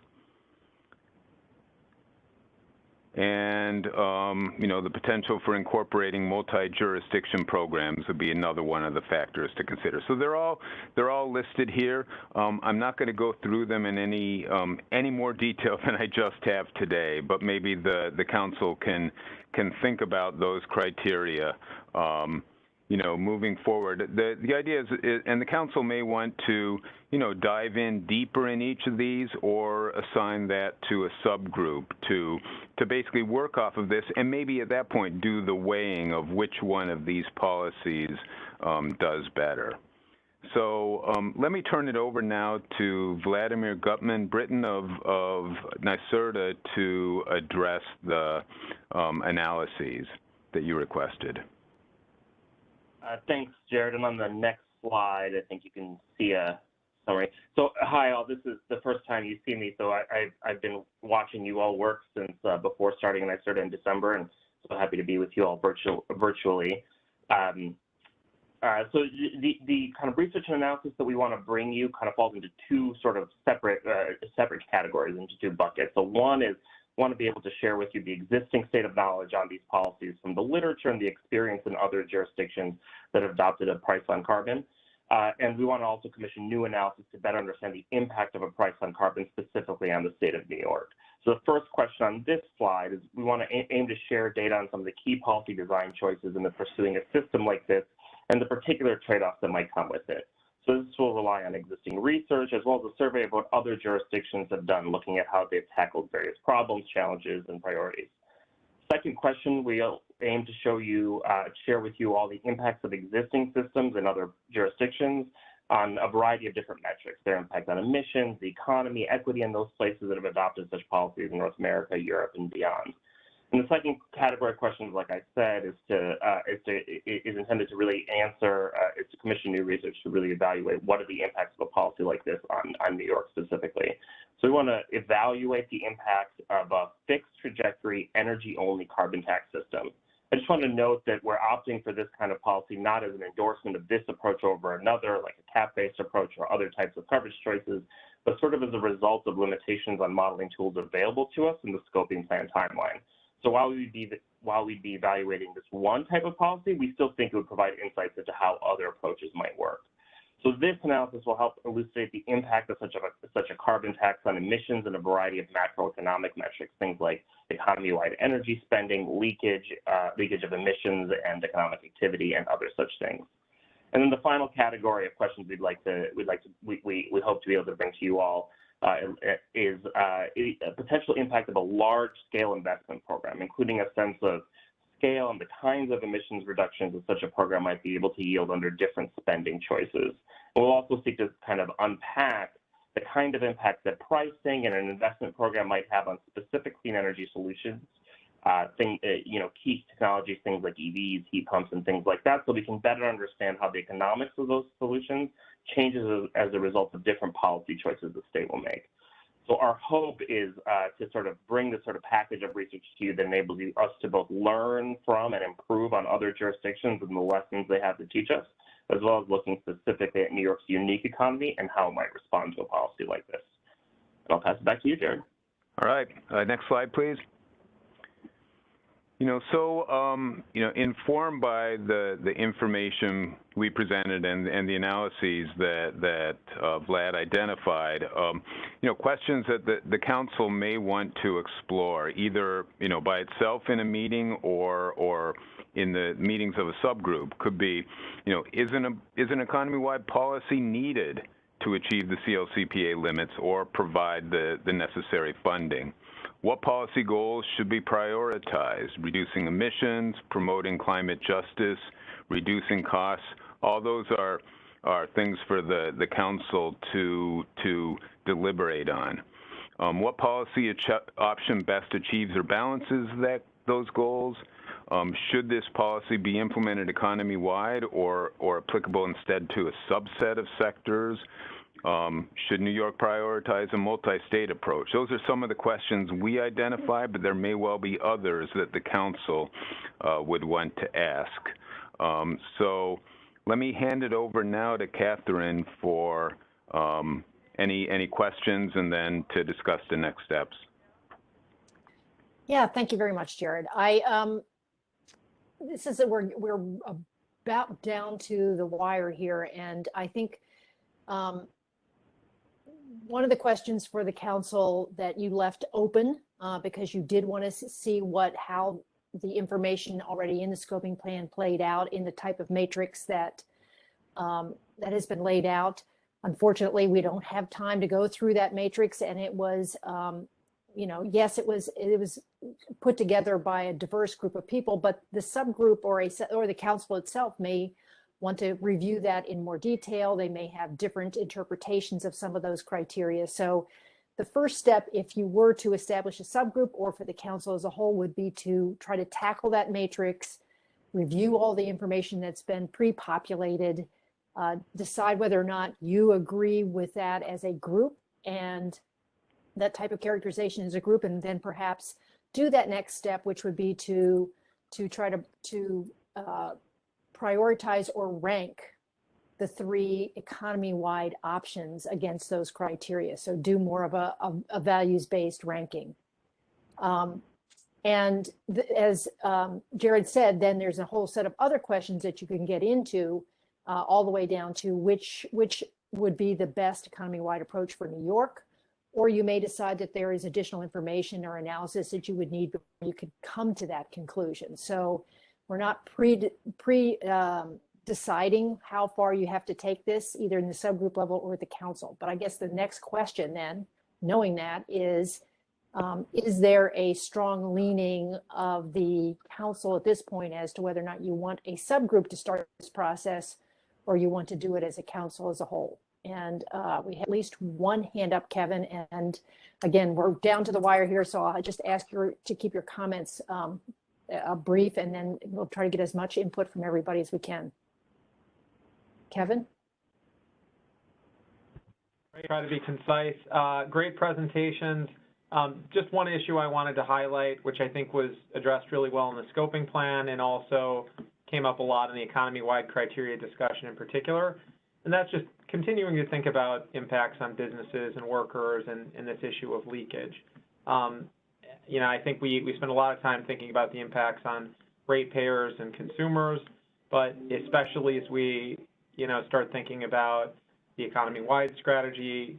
And, the potential for incorporating multi-jurisdiction programs would be another one of the factors to consider. So they're all listed here. I'm not going to go through them in any more detail than I just have today, but maybe the council can think about those criteria, moving forward. The idea is, and the council may want to, dive in deeper in each of these or assign that to a subgroup to basically work off of this and maybe at that point do the weighing of which one of these policies does better. So let me turn it over now to Vladimir Gutman-Britton of NYSERDA to address the analyses that you requested. Thanks, Jared. And on the next slide, I think you can see a summary. So, hi all. This is the first time you see me. So I've been watching you all work since before starting NYSERDA in December, and so happy to be with you all virtually. So the kind of research and analysis that we want to bring you kind of falls into two sort of separate categories, into two buckets. So one is want to be able to share with you the existing state of knowledge on these policies from the literature and the experience in other jurisdictions that have adopted a price on carbon. And we want to also commission new analysis to better understand the impact of a price on carbon specifically on the state of New York. So the first question on this slide is we want to aim to share data on some of the key policy design choices in the pursuing a system like this and the particular trade-offs that might come with it. So this will rely on existing research as well as a survey of what other jurisdictions have done, looking at how they've tackled various problems, challenges, and priorities. Second question, we'll aim to share with you all the impacts of existing systems in other jurisdictions on a variety of different metrics, their impact on emissions, the economy, equity in those places that have adopted such policies in North America, Europe, and beyond. And the second category of questions, like I said, is intended to really answer, is to commission new research to really evaluate what are the impacts of a policy like this on New York specifically. So we want to evaluate the impact of a fixed trajectory, energy-only carbon tax system. I just want to note that we're opting for this kind of policy not as an endorsement of this approach over another, like a cap-based approach or other types of coverage choices, but sort of as a result of limitations on modeling tools available to us in the scoping plan timeline. So while we'd be evaluating this one type of policy, we still think it would provide insights into how other approaches might work. So this analysis will help elucidate the impact of such a carbon tax on emissions and a variety of macroeconomic metrics, things like economy-wide energy spending, leakage of emissions and economic activity, and other such things. And then the final category of questions we hope to be able to bring to you all is a potential impact of a large-scale investment program, including a sense of scale and the kinds of emissions reductions that such a program might be able to yield under different spending choices. And we'll also seek to kind of unpack the kind of impact that pricing and an investment program might have on specific clean energy solutions, key technologies, things like EVs, heat pumps, and things like that, so we can better understand how the economics of those solutions changes as a result of different policy choices the state will make. So our hope is to sort of bring this sort of package of research to you that enables us to both learn from and improve on other jurisdictions and the lessons they have to teach us, as well as looking specifically at New York's unique economy and how it might respond to a policy like this. And I'll pass it back to you, Jared. All right, next slide, please. Informed by the information we presented and the analyses that Vlad identified, questions that the council may want to explore, either by itself in a meeting or in the meetings of a subgroup, could be, is an economy-wide policy needed to achieve the CLCPA limits or provide the necessary funding? What policy goals should be prioritized? Reducing emissions, promoting climate justice, reducing costs. All those are things for the council to deliberate on. What policy option best achieves or balances those goals? Should this policy be implemented economy-wide or applicable instead to a subset of sectors? Should New York prioritize a multi-state approach? Those are some of the questions we identified, but there may well be others that the council would want to ask. So let me hand it over now to Catherine for any questions and then to discuss the next steps. Yeah, thank you very much, Jared. We're about down to the wire here, and I think one of the questions for the council that you left open because you did want to see how the information already in the scoping plan played out in the type of matrix that has been laid out. Unfortunately, we don't have time to go through that matrix, and it was, yes, it was put together by a diverse group of people, but the subgroup or the council itself may want to review that in more detail. They may have different interpretations of some of those criteria. So the first step, if you were to establish a subgroup or for the council as a whole, would be to try to tackle that matrix, review all the information that's been pre-populated, decide whether or not you agree with that as a group and that type of characterization as a group, and then perhaps do that next step, which would be to try to prioritize or rank the 3 economy-wide options against those criteria. So do more of a values-based ranking. And as Jared said, then there's a whole set of other questions that you can get into, all the way down to which would be the best economy-wide approach for New York, or you may decide that there is additional information or analysis that you would need before you could come to that conclusion. So we're not deciding how far you have to take this, either in the subgroup level or at the council. But I guess the next question then, knowing that, is there a strong leaning of the council at this point as to whether or not you want a subgroup to start this process, or you want to do it as a council as a whole? And we have at least one hand up, Kevin. And again, we're down to the wire here, so I'll just ask you to keep your comments brief, and then we'll try to get as much input from everybody as we can. Kevin? Try to be concise. Great presentations. Just one issue I wanted to highlight, which I think was addressed really well in the scoping plan and also came up a lot in the economy-wide criteria discussion in particular. And that's just continuing to think about impacts on businesses and workers and this issue of leakage. You know, I think we spend a lot of time thinking about the impacts on ratepayers and consumers, but especially as we, you know, start thinking about the economy-wide strategy,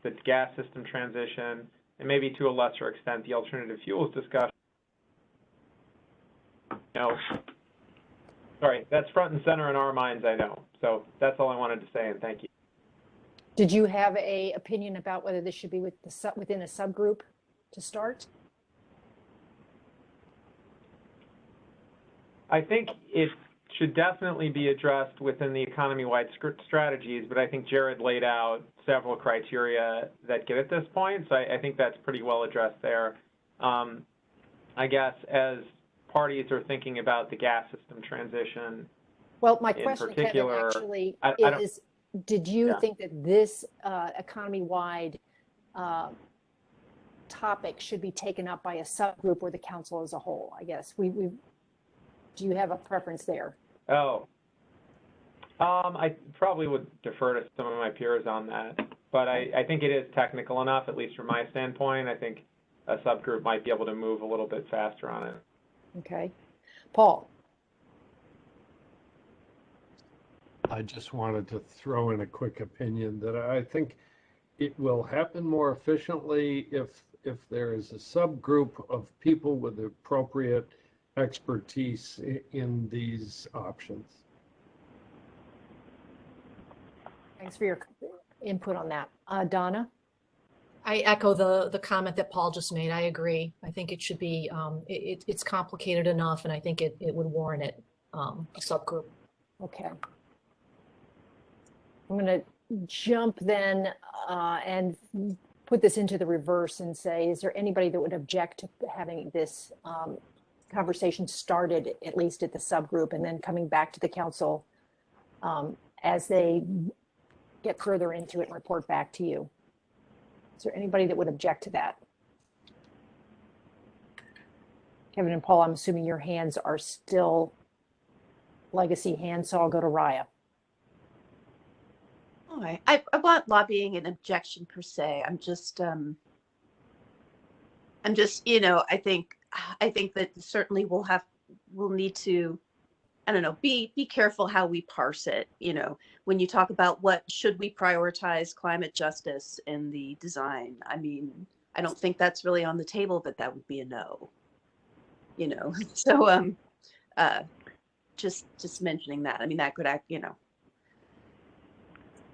the gas system transition, and maybe to a lesser extent, the alternative fuels discussion. You know, sorry, that's front and center in our minds, I know. So that's all I wanted to say, and thank you. Did you have an opinion about whether this should be within a subgroup to start? I think it should definitely be addressed within the economy-wide strategies, but I think Jared laid out several criteria that get at this point, so I think that's pretty well addressed there. I guess as parties are thinking about the gas system transition, well, my question, Kevin, actually is, did you think that this economy-wide topic should be taken up by a subgroup or the council as a whole? I guess do you have a preference there? Oh, I probably would defer to some of my peers on that, but I think it is technical enough, at least from my standpoint. I think a subgroup might be able to move a little bit faster on it. Okay. Paul? I just wanted to throw in a quick opinion that I think it will happen more efficiently if there is a subgroup of people with the appropriate expertise in these options. Thanks for your input on that. Donna? I echo the comment that Paul just made. I agree. I think it should be, it's complicated enough, and I think it would warrant it, a subgroup. Okay. I'm going to jump then and put this into the reverse and say, is there anybody that would object to having this conversation started, at least at the subgroup, and then coming back to the council as they get further into it and report back to you? Is there anybody that would object to that? Kevin and Paul, I'm assuming your hands are still legacy hands, so I'll go to Raya. All right. I want lobbying an objection per se. I'm just, you know, I think that certainly we'll need to, I don't know, be careful how we parse it. You know, when you talk about what should we prioritize climate justice in the design, I mean, I don't think that's really on the table, but that would be a no. You know, so just mentioning that. I mean, that could act, you know.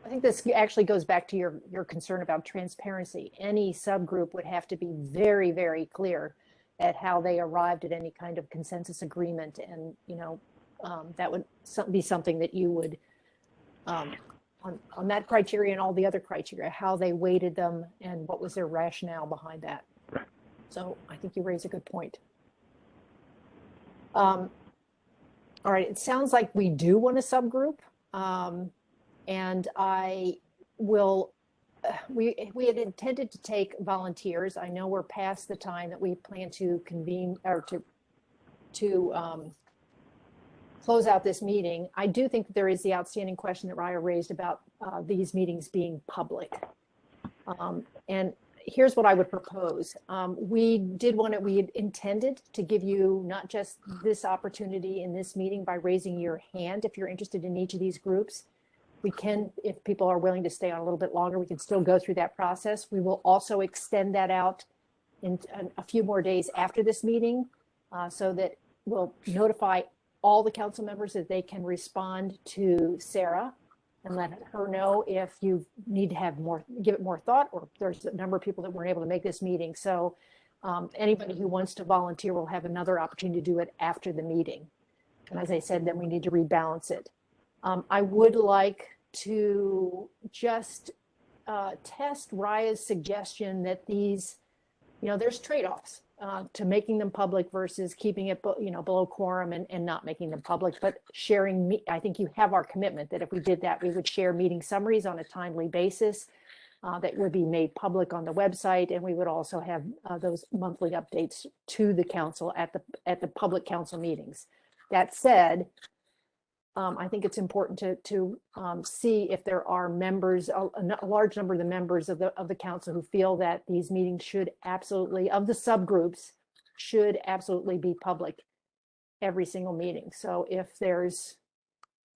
I think this actually goes back to your concern about transparency. Any subgroup would have to be very, very clear at how they arrived at any kind of consensus agreement, and you know, that would be something that you would on that criteria and all the other criteria, how they weighted them and what was their rationale behind that. So I think you raise a good point. All right, it sounds like we do want a subgroup. And I will, we had intended to take volunteers. I know we're past the time that we plan to convene or to close out this meeting, I do think that there is the outstanding question that Raya raised about these meetings being public. And here's what I would propose. We had intended to give you not just this opportunity in this meeting by raising your hand if you're interested in each of these groups. We can, if people are willing to stay on a little bit longer, we can still go through that process. We will also extend that out in a few more days after this meeting so that we'll notify all the council members that they can respond to Sarah and let her know if you need to have give it more thought, or there's a number of people that weren't able to make this meeting. So anybody who wants to volunteer will have another opportunity to do it after the meeting. And as I said, then we need to rebalance it. I would like to just test Raya's suggestion that these, there's trade-offs to making them public versus keeping it, below quorum and not making them public, but sharing. I think you have our commitment that if we did that, we would share meeting summaries on a timely basis that would be made public on the website, and we would also have those monthly updates to the council at the public council meetings. That said, I think it's important to see if there are members, a large number of the members of the council who feel that these meetings should absolutely, of the subgroups, should absolutely be public every single meeting. So if there's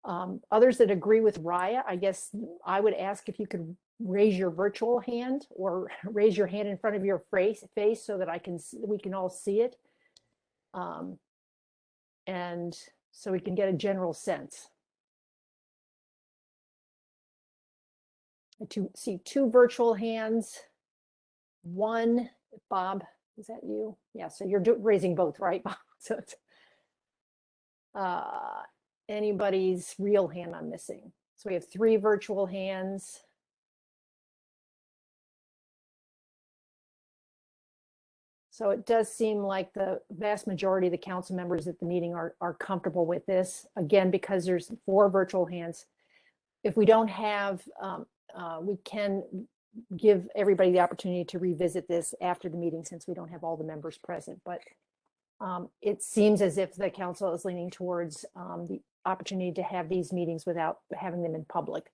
others that agree with Raya, I guess I would ask if you could raise your virtual hand or raise your hand in front of your face so that we can all see it. And so we can get a general sense. To see two virtual hands. One, Bob, is that you? Yeah, so you're raising both, right, Bob? So it's, anybody's real hand I'm missing. So we have 3 virtual hands. So it does seem like the vast majority of the council members at the meeting are comfortable with this. Again, because there's 4 virtual hands. If we don't have, we can give everybody the opportunity to revisit this after the meeting since we don't have all the members present. But it seems as if the council is leaning towards the opportunity to have these meetings without having them in public.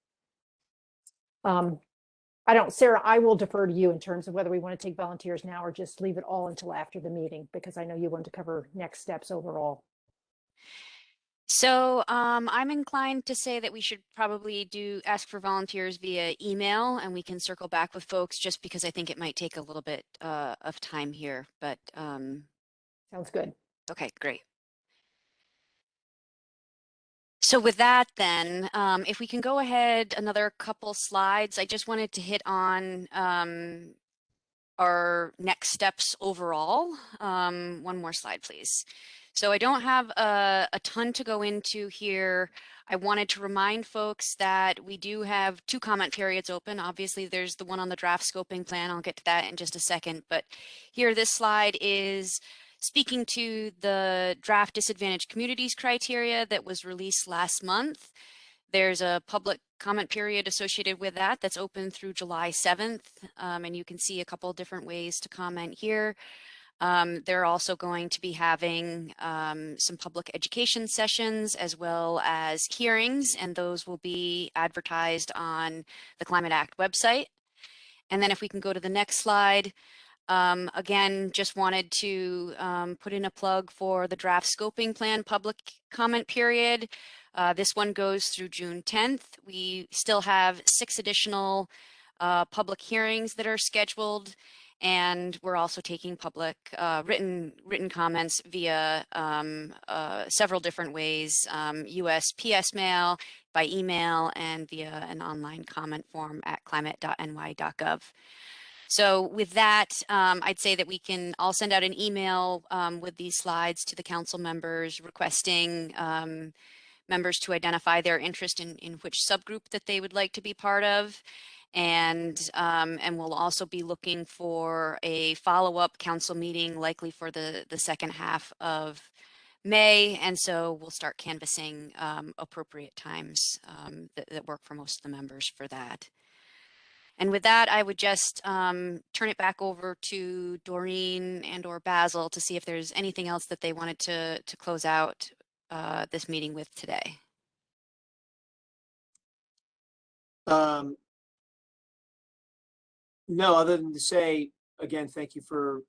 Sarah, I will defer to you in terms of whether we want to take volunteers now or just leave it all until after the meeting, because I know you want to cover next steps overall. So I'm inclined to say that we should probably ask for volunteers via email, and we can circle back with folks just because I think it might take a little bit of time here, but sounds good. Okay, great. So with that then, if we can go ahead another couple slides, I just wanted to hit on our next steps overall. One more slide, please. So I don't have a ton to go into here. I wanted to remind folks that we do have 2 comment periods open. Obviously, there's the one on the draft scoping plan. I'll get to that in just a second. But here, this slide is speaking to the draft disadvantaged communities criteria that was released last month. There's a public comment period associated with that that's open through July 7th. And you can see a couple different ways to comment here. They're also going to be having some public education sessions as well as hearings, and those will be advertised on the Climate Act website. And then if we can go to the next slide, again, just wanted to put in a plug for the draft scoping plan public comment period. This one goes through June 10th. We still have 6 additional public hearings that are scheduled, and we're also taking public written comments via several different ways, USPS mail, by email, and via an online comment form at climate.ny.gov. So with that, I'd say that I'll send out an email with these slides to the council members requesting members to identify their interest in which subgroup that they would like to be part of. And we'll also be looking for a follow-up council meeting likely for the second half of May. And so we'll start canvassing appropriate times that work for most of the members for that. And with that, I would just turn it back over to Doreen and or Basil to see if there's anything else that they wanted to close out this meeting with today. No, other than to say, again, thank you for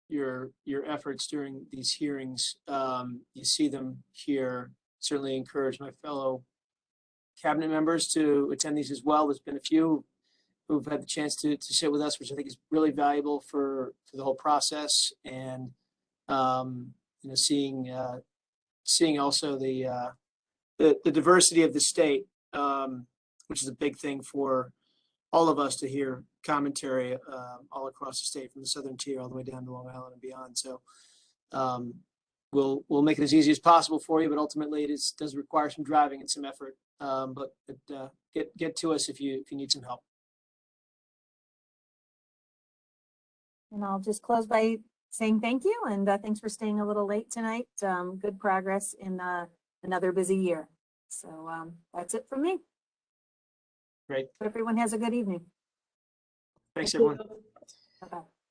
your efforts during these hearings. You see them here. Certainly encourage my fellow cabinet members to attend these as well. There's been a few who've had the chance to sit with us, which I think is really valuable for the whole process. And seeing also the diversity of the state, which is a big thing for all of us to hear commentary all across the state, from the southern tier all the way down to Long Island and beyond. So we'll make it as easy as possible for you, but ultimately it does require some driving and some effort. But get to us if you need some help. And I'll just close by saying thank you, and thanks for staying a little late tonight. Good progress in another busy year. So that's it from me. Great. Everyone has a good evening. Thanks, everyone. Bye-bye.